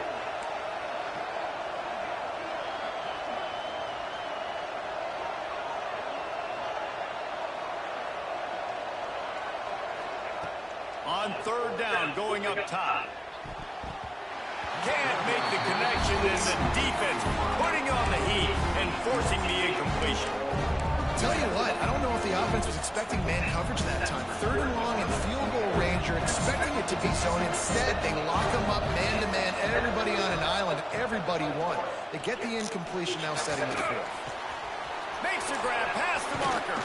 On 3rd down, going up top. Can't make the connection, and the defense putting on the heat and forcing the incompletion. Tell you what, I don't know if the offense was expecting man coverage that time. 3rd and long and field goal range, you're expecting it to be zone. Instead, they lock them up man-to-man, everybody on an island, everybody won. They get the incompletion, now setting the 4th. Makes a grab past the marker.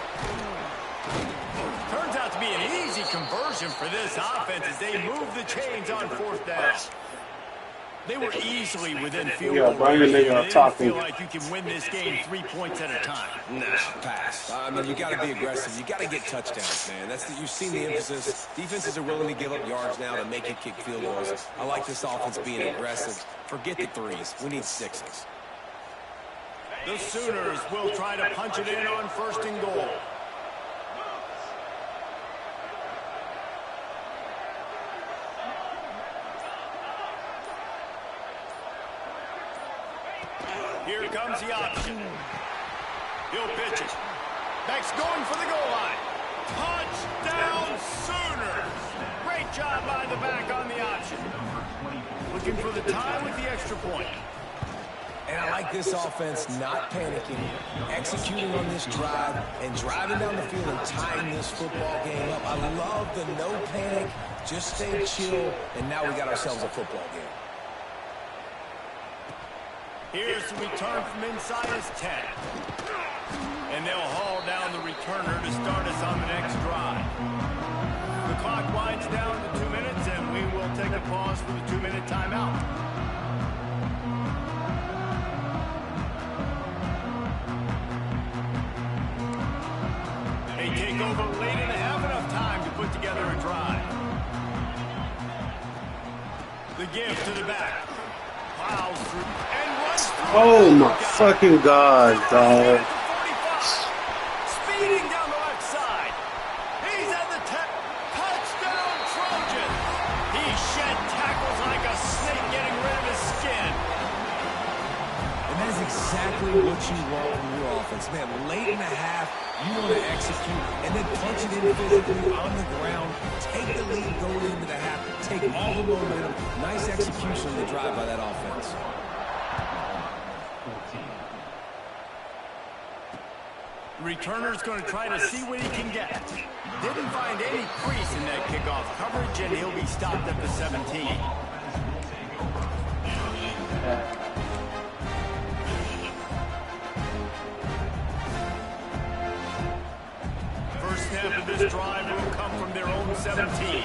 Turns out to be an easy conversion for this offense as they move the chains on 4th down. They were easily within field goal range. They didn't feel like you can win this game 3 points at a time. Nah, pass. I mean, you got to be aggressive. You got to get touchdowns, man. You've seen the emphasis. Defenses are willing to give up yards now to make you kick field goals. I like this offense being aggressive. Forget the 3s. We need 6s. The Sooners will try to punch it in on 1st and goal. Here comes the option. He'll pitch it. Beck's going for the goal line. Touchdown Sooners. Great job by the back on the option. Looking for the tie with the extra point. And I like this offense not panicking, executing on this drive, and driving down the field and tying this football game up. I love the no panic, just stay chill, and now we got ourselves a football game. Here's the return from inside his 10. And they'll haul down the returner to start us on the next drive. The clock winds down to 2 minutes, and we will take a pause for the 2-minute timeout. They take over late and have enough time to put together a drive. The give to the back. Plows through and runs through. Oh my fucking God, dog. Speeding down the left side. He's at the touchdown Trojan. He shed tackles like a snake getting rid of his skin. And that is exactly what you want from your offense, man. Late in the half, you want to execute and then punch it in physically on the ground. Take the lead going into the half. Take all the momentum. Nice execution on the drive by that offense. The returner's going to try to see what he can get. Didn't find any crease in that kickoff coverage, and he'll be stopped at the 17. First snap of this drive will come from their own 17.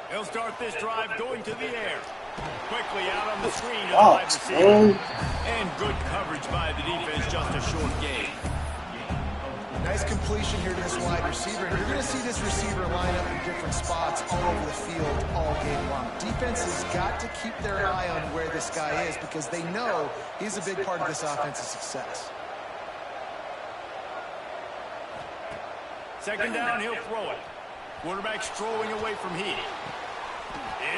They'll start this drive going to the air. Quickly out on the screen to the wide receiver. And good coverage by the defense, just a short gain. Nice completion here to this wide receiver. And you're going to see this receiver line up in different spots all over the field all game long. Defense has got to keep their eye on where this guy is because they know he's a big part of this offense's success. Second down, he'll throw it. Quarterback strolling away from Heat.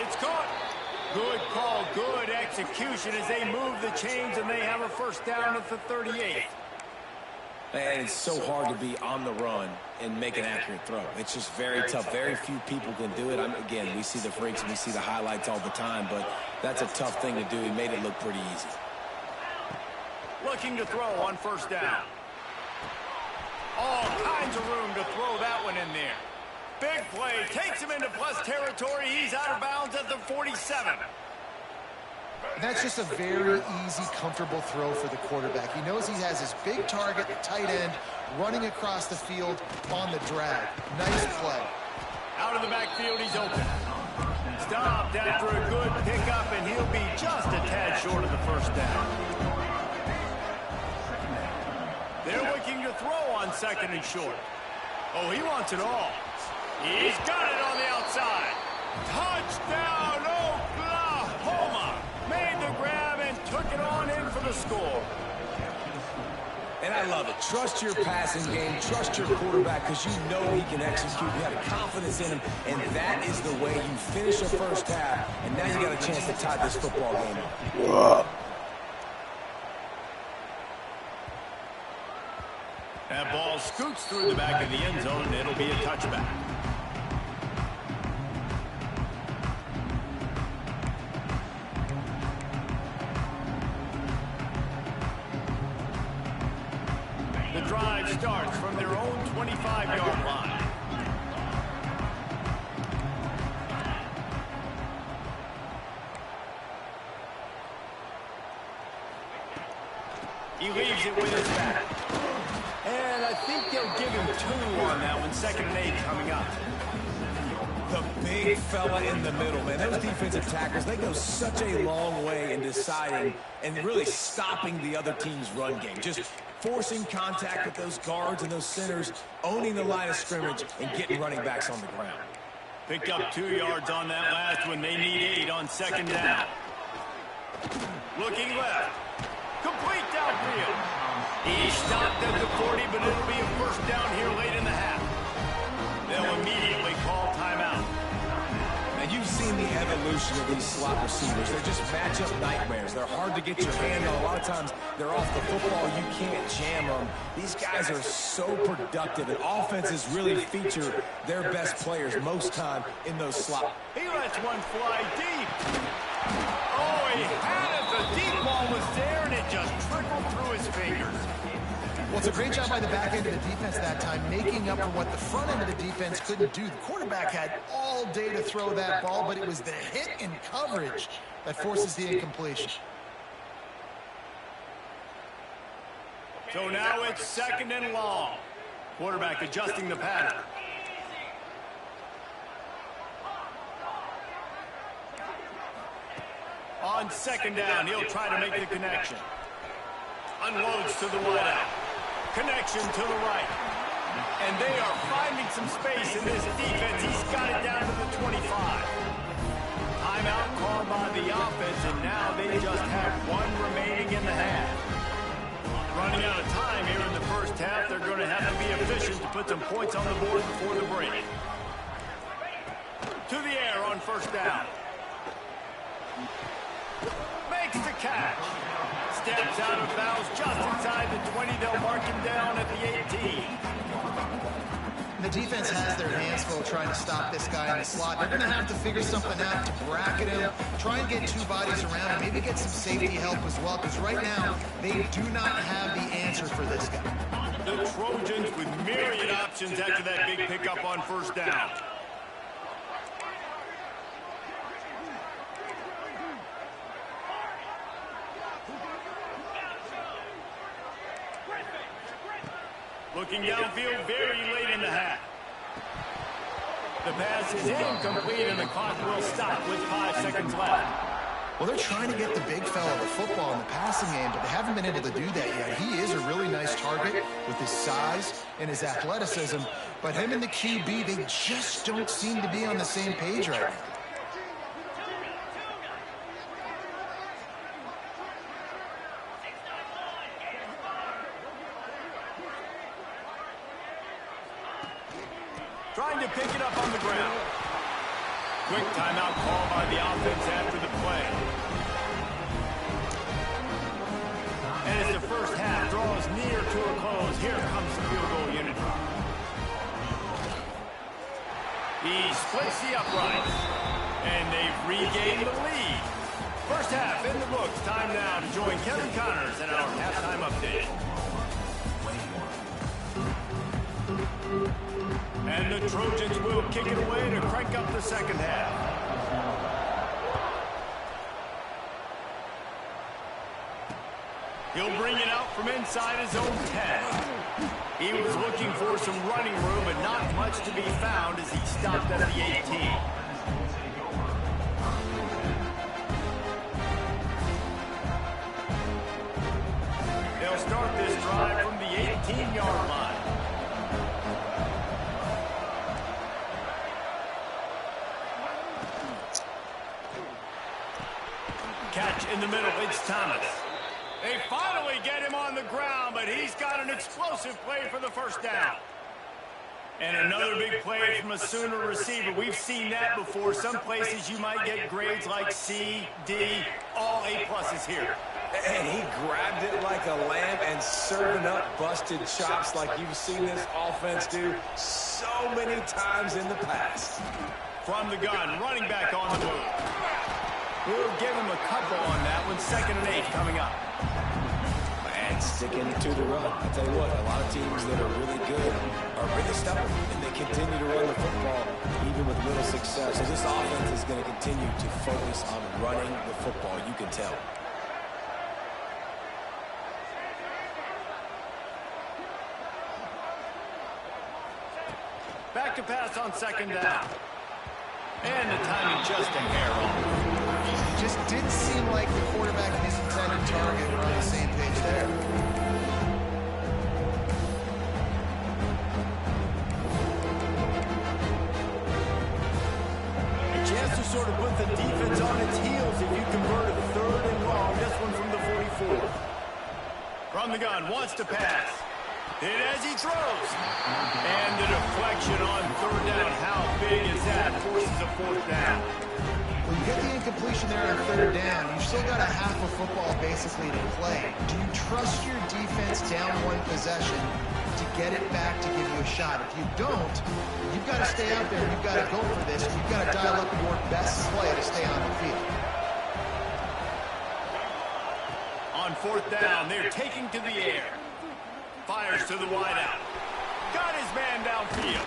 It's caught. Good call, good execution as they move the chains and they have a first down at the 38. And it's so hard to be on the run and make an accurate throw. It's just very tough. Very few people can do it. Again, we see the freaks and we see the highlights all the time, but that's a tough thing to do. He made it look pretty easy. Looking to throw on first down. All kinds of room to throw that one in there. Big play, takes him into plus territory. He's out of bounds at the 47. That's just a very easy, comfortable throw for the quarterback. He knows he has his big target, the tight end, running across the field on the drag. Nice play. Out of the backfield, he's open. Stopped after a good pickup, and he'll be just a tad short of the first down. They're looking to throw on second and short. Oh, he wants it all. He's got it on the outside. Touchdown, Oklahoma. Made the grab and took it on in for the score. And I love it. Trust your passing game. Trust your quarterback because you know he can execute. You have confidence in him, and that is the way you finish the first half. And now you got a chance to tie this football game up. Whoa. That ball scoots through the back of the end zone, and it'll be a touchback. The drive starts from their own 25-yard line. He leaves it with his back. And I think they'll give him 2 on that one. 2nd and 8 coming up. The big fella in the middle, man. Those defensive tackles, they go such a long way in deciding and really stopping the other team's run game. Just forcing contact with those guards and those centers, owning the line of scrimmage, and getting running backs on the ground. Picked up 2 yards on that last one. They need 8 on 2nd down. Looking left. Complete downfield. He stopped at the 40, but it'll be a 1st down here late in the half. They'll immediately call timeout. And you've seen the evolution of these slot receivers. They're just matchup nightmares. They're hard to get your hand on. A lot of times they're off the football. You can't jam them. These guys are so productive, and offenses really feature their best players most time in those slots. He lets one fly deep. Oh, he had it. The deep ball was there, and it just trickled through his fingers. Well, it's a great job by the back end of the defense that time, making up for what the front end of the defense couldn't do. The quarterback had all day to throw that ball, but it was the hit and coverage that forces the incompletion. So now it's 2nd and long. Quarterback adjusting the pattern. On 2nd down, he'll try to make the connection. Unloads to the wideout. Connection to the right. And they are finding some space in this defense. He's got it down to the 25. Timeout called by the offense, and now they just have 1 remaining in the half. Running out of time here in the 1st half. They're going to have to be efficient to put some points on the board before the break. To the air on 1st down. Makes the catch. Steps out of bounds just inside the 20. They'll mark him down at the 18. The defense has their hands full trying to stop this guy in the slot. They're going to have to figure something out to bracket him, try and get 2 bodies around him, maybe get some safety help as well, because right now they do not have the answer for this guy. The Trojans with myriad options after that big pickup on 1st down. Looking downfield very late in the half. The pass is incomplete, and the clock will stop with 5 seconds left. Well, they're trying to get the big fella the football in the passing game, but they haven't been able to do that yet. He is a really nice target with his size and his athleticism, but him and the QB, they just don't seem to be on the same page right now. Trying to pick it up on the ground. Quick timeout call by the offense after the play. And as the 1st half draws near to a close, here comes the field goal unit. He splits the uprights, and they've regained the lead. 1st half in the books. Time now to join Kevin Connors in our halftime update. And the Trojans will kick it away to crank up the 2nd half. He'll bring it out from inside his own 10. He was looking for some running room, but not much to be found as he stopped at the 18. They'll start this drive from the 18-yard line. Catch in the middle, it's Thomas. They finally get him on the ground, but he's got an explosive play for the 1st down. And another big play from a Sooner receiver. We've seen that before. Some places you might get grades like C, D, all A+ here. And he grabbed it like a lamb and serving up busted chops like you've seen this offense do so many times in the past. From the gun, running back on the move. We'll give him a couple on that one. 2nd and 8 coming up. And and sticking to the run. I tell you what, a lot of teams that are really good are really stubborn, and they continue to run the football even with little success. So this offense is going to continue to focus on running the football. You can tell. Back to pass on second down. And the timing just a hair off. Just didn't seem like the quarterback and his intended target were on the same page there. A chance to sort of put the defense on its heels if you convert a third and long. This one from the 44. From the gun, wants to pass. Hit as he throws. And the deflection on third down. How big is that? Forces a fourth down. Well, you get the incompletion there on third down. You've still got a half of football basically to play. Do you trust your defense down one possession to get it back to give you a shot? If you don't, you've got to stay out there. You've got to go for this. You've got to dial up your best play to stay on the field. On fourth down, they're taking to the air. Fires to the wideout. Got his man downfield.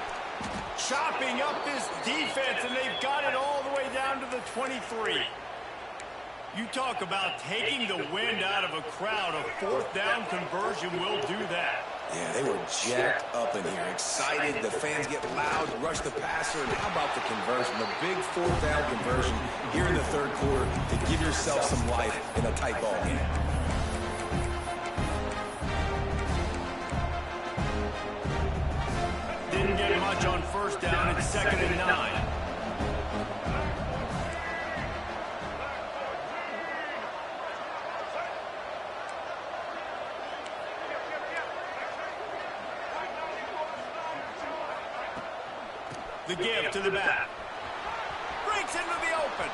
Chopping up this defense, and they've got it all the way down to the 23. You talk about taking the wind out of a crowd. A fourth down conversion will do that. Yeah, they were jacked up in here, excited. The fans get loud, rush the passer, and how about the conversion? The big fourth down conversion here in the third quarter to give yourself some life in a tight ball game. Didn't get much on first down. It's 2nd and 9. The give to the back. Breaks into the open.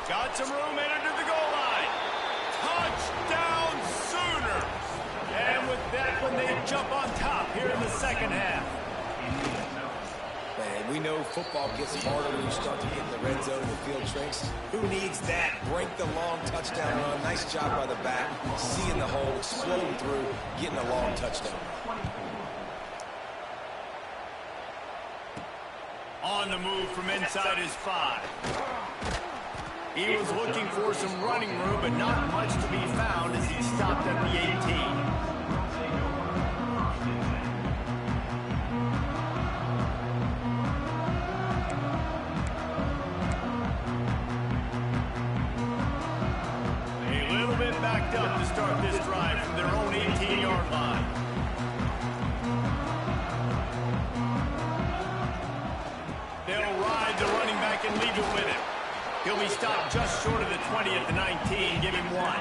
Got some room headed to the goal line. Touchdown Sooners. And with that one, they jump on top here in the second half. Man, we know football gets harder when you start to get in the red zone and the field shrinks. Who needs that? Break the long touchdown run. Nice job by the back. Seeing the hole, exploding through, getting a long touchdown. On the move from inside his 5. He was looking for some running room, but not much to be found as he stopped at the 18. Backed up to start this drive from their own 18-yard line. They'll ride the running back and leave it with him. He'll be stopped just short of the 20 at the 19. Give him 1.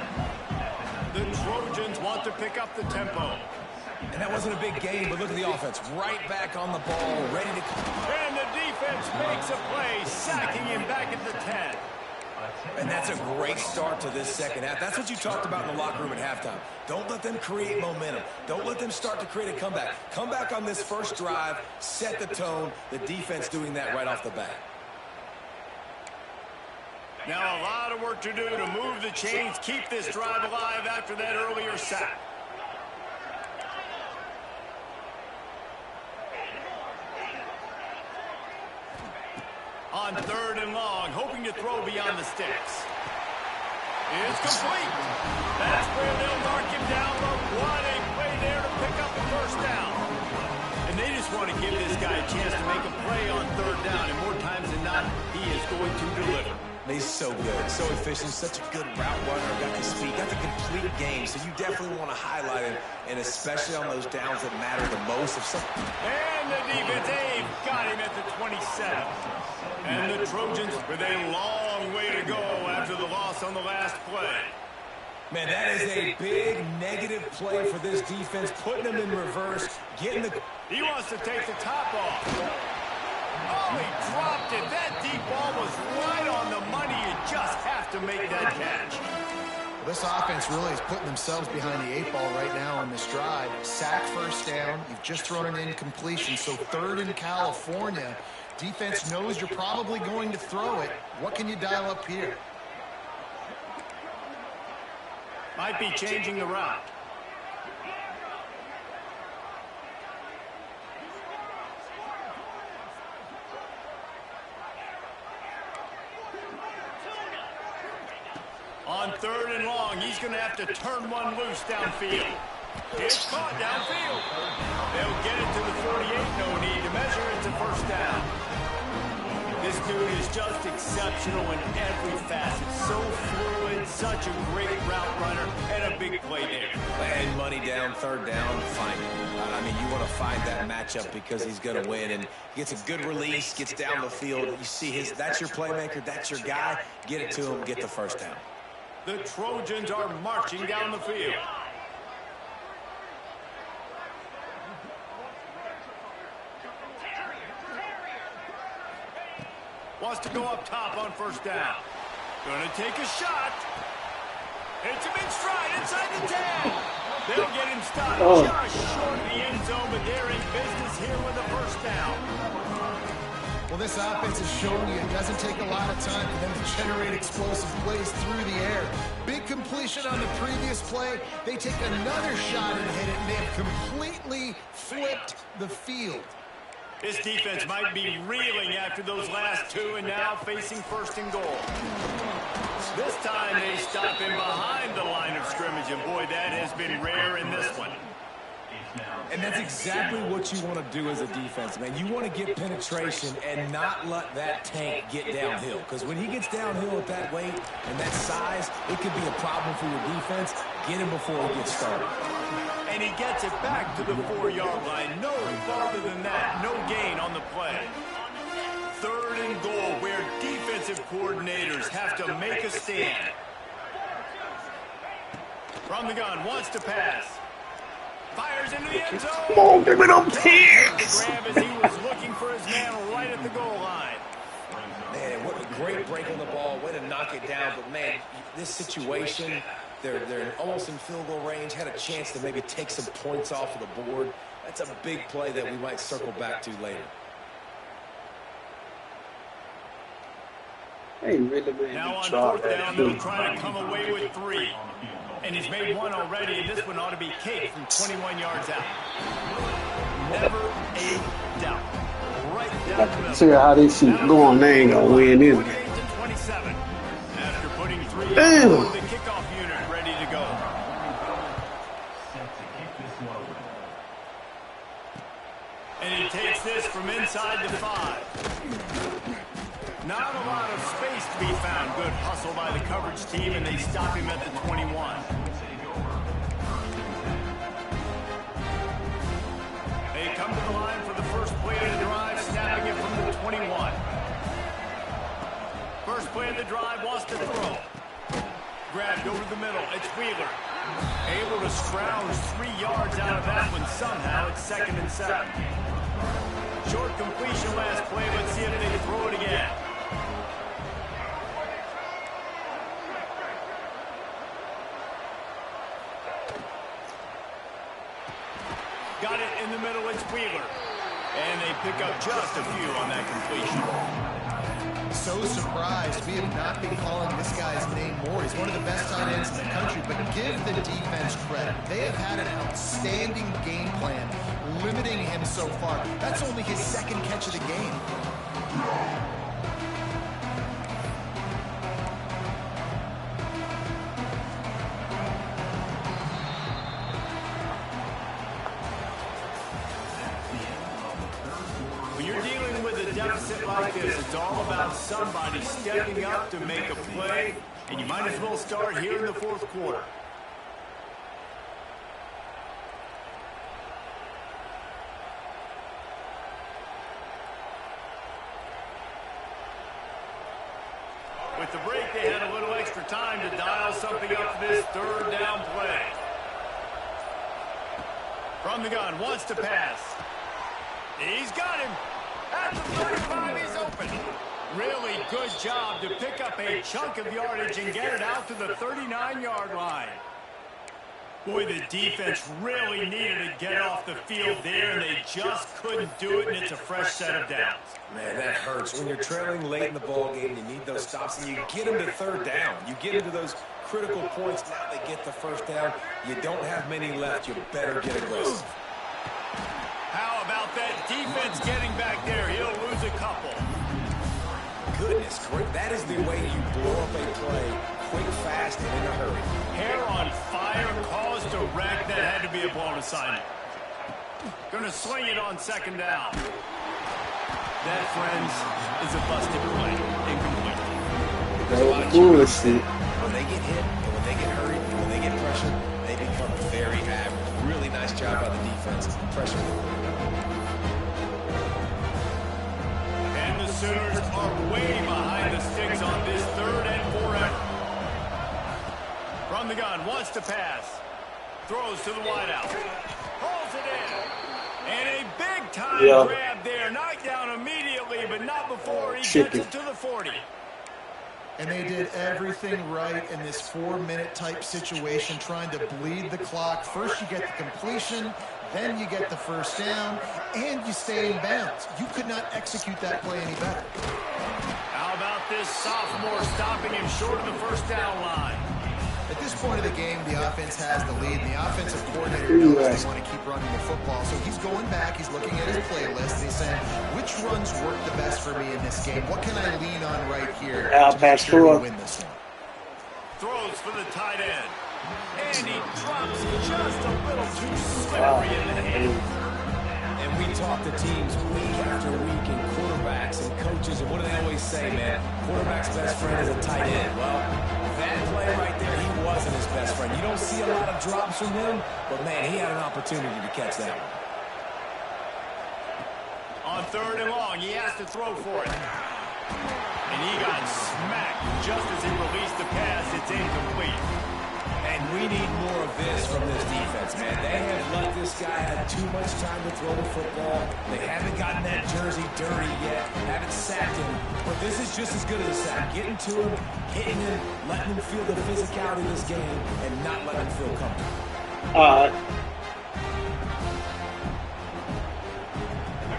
The Trojans want to pick up the tempo. And that wasn't a big game, but look at the offense. Right back on the ball, ready to... And the defense makes a play, sacking him back at the 10. And that's a great start to this second half. That's what you talked about in the locker room at halftime. Don't let them create momentum. Don't let them start to create a comeback. Come back on this first drive, set the tone. The defense doing that right off the bat. Now a lot of work to do to move the chains, keep this drive alive after that earlier sack. On third and long, hoping to throw beyond the sticks. It's complete. That's where they'll mark him down, but what a play there to pick up the first down. And they just want to give this guy a chance to make a play on third down, and more times than not, he is going to deliver. He's so good, so efficient, such a good route runner, got the speed, got the complete game, so you definitely want to highlight him, and especially on those downs that matter the most. And the defense, they've got him at the 27. And the Trojans with a long way to go after the loss on the last play. Man, that is a big negative play for this defense, putting them in reverse, getting the... He wants to take the top off. Oh, he dropped it. That deep ball was right on the money. You just have to make that catch. This offense really is putting themselves behind the 8 ball right now on this drive. Sack first down. You've just thrown an incompletion, so third in California. Defense knows you're probably going to throw it. What can you dial up here? Might be changing the route. On 3rd and long, he's going to have to turn one loose downfield. It's caught downfield. They'll get it to the 48. No need to measure. It's a first down. This dude is just exceptional in every facet. So fluid, such a great route runner, and a big play there. And money down, 3rd down, find it. I mean, you want to find that matchup because he's going to win. And he gets a good release, gets down the field. You see that's your playmaker, that's your guy. Get it to him, get the first down. The Trojans are marching down the field. Wants to go up top on 1st down. Gonna take a shot. It's him in stride inside the 10. They'll get him stopped just short of the end zone, but they're in business here with a 1st down. Well, this offense is showing you it doesn't take a lot of time for them to generate explosive plays through the air. Big completion on the previous play. They take another shot and hit it, and they have completely flipped the field. This defense might be reeling after those last 2 and now facing 1st and goal. This time they stop him behind the line of scrimmage, and boy, that has been rare in this one. And that's exactly what you want to do as a defense, man. You want to get penetration and not let that tank get downhill. Because when he gets downhill at that weight and that size, it could be a problem for your defense. Get him before he gets started. And he gets it back to the 4-yard line. No farther than that. No gain on the play. 3rd and goal, where defensive coordinators have to make a stand. From the gun, wants to pass. Fires into the end zone. Come on, give it up, picks. Grab as he was looking for his man right at the goal line. Man, what a great break on the ball. Way to knock it down. But, man, this situation, they're almost in field goal range. Had a chance to maybe take some points off of the board. That's a big play that we might circle back to later. Hey, really, man. Now on 4th down, they'll try to come away with 3. And he's made 1 already, and this one ought to be cake from 21 yards out. Never a doubt. Right down the middle. See how this shit going, they ain't gonna win, is it? 27. After putting 3 Damn. on the kickoff unit ready to go. And he takes this from inside the 5. Not a lot of space to be found. Good hustle by the coverage team, and they stop him at the 21. They come to the line for the first play of the drive, snapping it from the 21. First play of the drive, wants to throw. Grabbed over the middle. It's Wheeler. Able to scrounge 3 yards out of that one somehow. It's 2nd and 7. Short completion last play. Let's see if they can throw it again. Got it in the middle, it's Wheeler. And they pick up just a few on that completion. So surprised we have not been calling this guy's name more. He's one of the best tight ends in the country, but give the defense credit. They have had an outstanding game plan, limiting him so far. That's only his 2nd catch of the game. Deficit like this, it's all about somebody stepping up to make a play, and you might as well start here in the 4th quarter. With the break, they had a little extra time to dial something up for this 3rd down play. From the gun, wants to pass. He's got him. At the 35, he's open. Really good job to pick up a chunk of yardage and get it out to the 39-yard line. Boy, the defense really needed to get off the field there, and they just couldn't do it, and it's a fresh set of downs. Man, that hurts. When you're trailing late in the ball game, you need those stops, and you get them to 3rd down. You get into those critical points. Now they get the 1st down. You don't have many left. You better get aggressive. How about that defense getting back there? He'll lose a couple. Goodness, that is the way you blow up a play quick, fast, and in a hurry. Hair on fire, cause direct. That had to be a blown assignment. Gonna swing it on second down. That, friends, is a busted play. Incomplete. There's a lot of bullshit. When they get hit, and when they get hurried, and when they get pressured, they become very average. Really nice job by the defense. Pressure. And the Sooners are way behind the sticks on this 3rd and 4 effort. From the gun, wants to pass. Throws to the wideout. Pulls it in. And a big-time grab there. Knocked down immediately, but not before he gets it to the 40. And they did everything right in this 4-minute type situation, trying to bleed the clock. First you get the completion, then you get the first down, and you stay in bounds. You could not execute that play any better. How about this sophomore stopping him short of the first down line? At this point of the game, the offense has the lead, and the offensive coordinator knows they want to keep running the football. So he's going back, he's looking at his playlist, and he's saying, which runs work the best for me in this game? What can I lean on right here to make sure we win this one? Throws for the tight end. And he drops just a little too slippery in the hand. And we talk to teams week after week, and quarterbacks and coaches, and what do they always say, man? Quarterback's best friend is a tight end. Well, that play right there, he wasn't his best friend. You don't see a lot of drops from him, but, man, he had an opportunity to catch that one. On 3rd and long, he has to throw for it. And he got smacked just as he released the pass. It's incomplete. And we need more of this from this defense, man. They have let this guy have too much time to throw the football. They haven't gotten that jersey dirty yet, haven't sacked him. But this is just as good as a sack. Getting to him, hitting him, letting him feel the physicality of this game, and not letting him feel comfortable.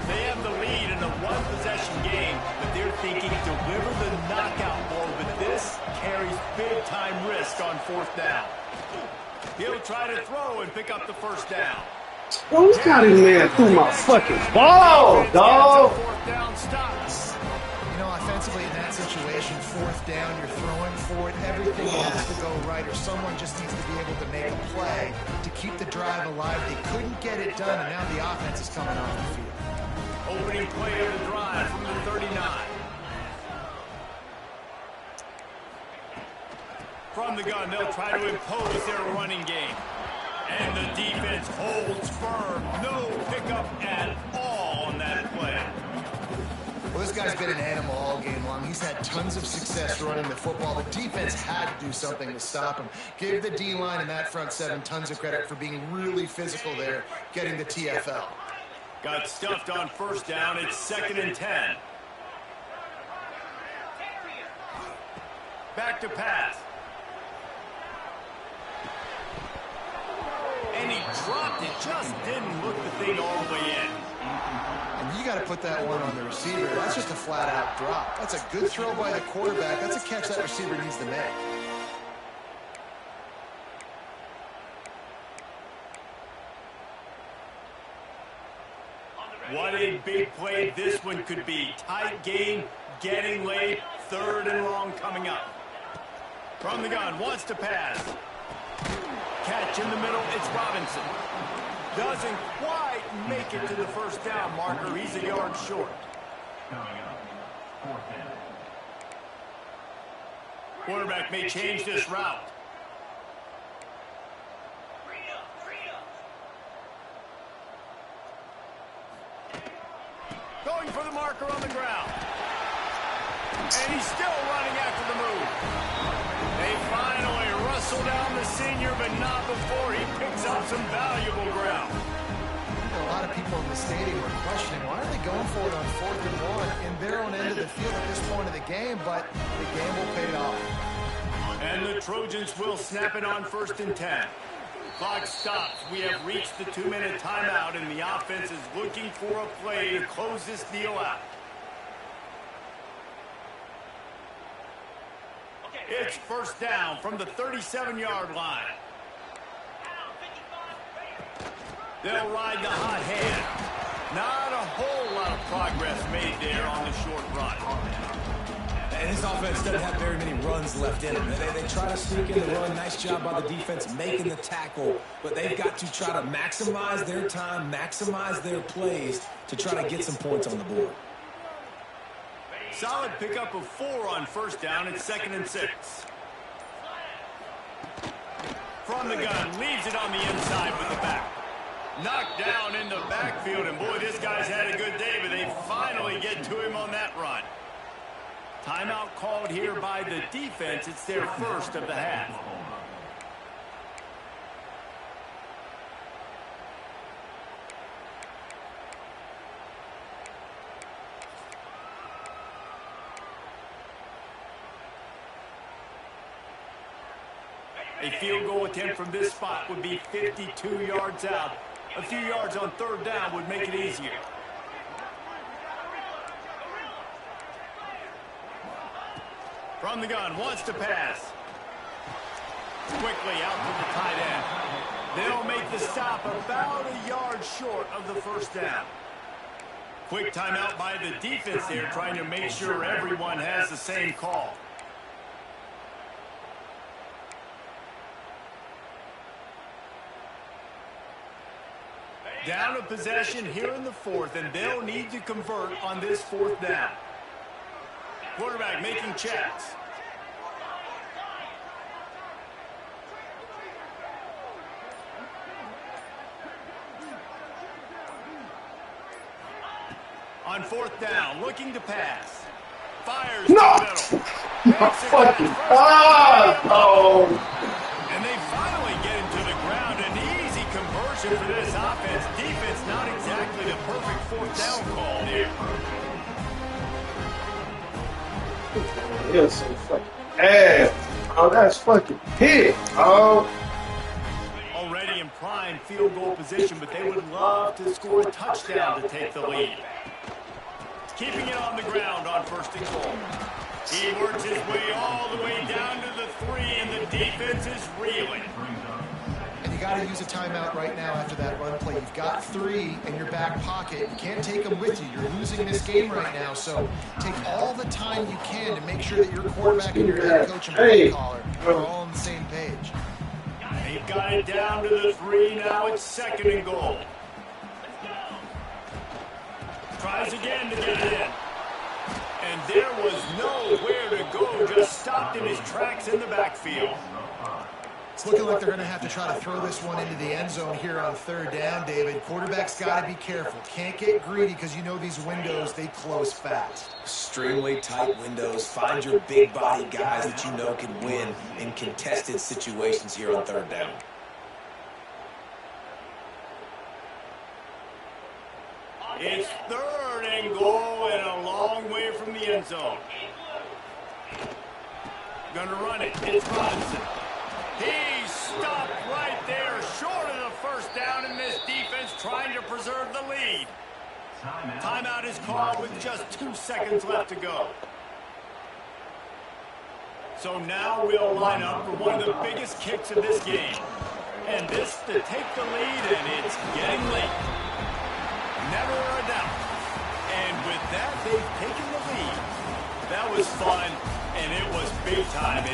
They have the lead in a one-possession game, but they're thinking deliver the knockout blow, but this carries big-time risk on 4th down. He'll try to throw and pick up the first down. Oh, this guy didn't man through my fucking ball, dog. 4th down stops. You know, offensively in that situation, 4th down, you're throwing for it. Everything has to go right, or someone just needs to be able to make a play to keep the drive alive. They couldn't get it done, and now the offense is coming off the field. Opening play of the drive from the 39. From the gun, they'll try to impose their running game. And the defense holds firm. No pickup at all on that play. Well, this guy's been an animal all game long. He's had tons of success running the football. The defense had to do something to stop him. Gave the D-line and that front seven tons of credit for being really physical there, getting the TFL. Got stuffed on 1st down. It's 2nd and 10. Back to pass. And he dropped it. Just didn't look the thing all the way in. And you got to put that one on the receiver. That's just a flat-out drop. That's a good throw by the quarterback. That's a catch that receiver needs to make. What a big play this one could be. Tight game, getting late, 3rd and long coming up. From the gun, wants to pass. Catch in the middle, it's Robinson. Doesn't quite make it to the first down marker. He's a yard short. Coming up, 4th down. Quarterback may change this route. Going for the marker on the ground. And he's still running after the move. They finally wrestle down the senior, but not before he picks up some valuable ground. A lot of people in the stadium were questioning, why are they going for it on 4th and 1 in their own end of the field at this point of the game, but the game will pay off. And the Trojans will snap it on 1st and 10. Clock stops. We have reached the 2-minute timeout, and the offense is looking for a play to close this deal out. It's 1st down from the 37-yard line. They'll ride the hot hand. Not a whole lot of progress made there on the short run. And this offense doesn't have very many runs left in them. They try to sneak in the run. Nice job by the defense making the tackle. But they've got to try to maximize their time, maximize their plays to try to get some points on the board. Solid pickup of 4 on first down. It's 2nd and 6. From the gun, leaves it on the inside with the back. Knocked down in the backfield, and boy, this guy's had a good day, but they finally get to him on that run. Timeout called here by the defense. It's their first of the half. A field goal attempt from this spot would be 52 yards out. A few yards on third down would make it easier. From the gun, wants to pass. Quickly out to the tight end. They'll make the stop about a yard short of the first down. Quick timeout by the defense there, trying to make sure everyone has the same call. Down a possession here in the 4th, and they'll need to convert on this 4th down. Quarterback making checks. On 4th down, looking to pass. Fires No! to the middle. My fucking God! Oh! And they finally get him to the ground. An easy conversion for this offense. Defense not exactly the perfect 4th down call here. You're so fucking ass. Oh, that's fucking hit. Oh. Already in prime field goal position, but they would love to score a touchdown to take the lead. Keeping it on the ground on 1st and goal. He works his way all the way down to the 3, and the defense is reeling. And you got to use a timeout right now after that run play. You've got 3 in your back pocket. You can't take them with you. You're losing this game right now, so take all the time you can to make sure that your quarterback and your head coach and play caller are all on the same page. They've got it down to the 3. Now it's 2nd and goal. Tries again to get it in. And there was nowhere to go. Just stopped in his tracks in the backfield. It's looking like they're going to have to try to throw this one into the end zone here on 3rd down, David. Quarterback's got to be careful. Can't get greedy because you know these windows, they close fast. Extremely tight windows. Find your big body guys that you know can win in contested situations here on 3rd down. It's 3rd and goal and a long way from the end zone. Gonna run it. It's Robinson. He's stopped right there, short of the 1st down, and this defense trying to preserve the lead. Timeout is called with just 2 seconds left to go. So now we'll line up for one of the biggest kicks of this game. And this to take the lead, and it's getting late. Never a doubt. And with that, they've taken the lead. That was fun, and it was big time.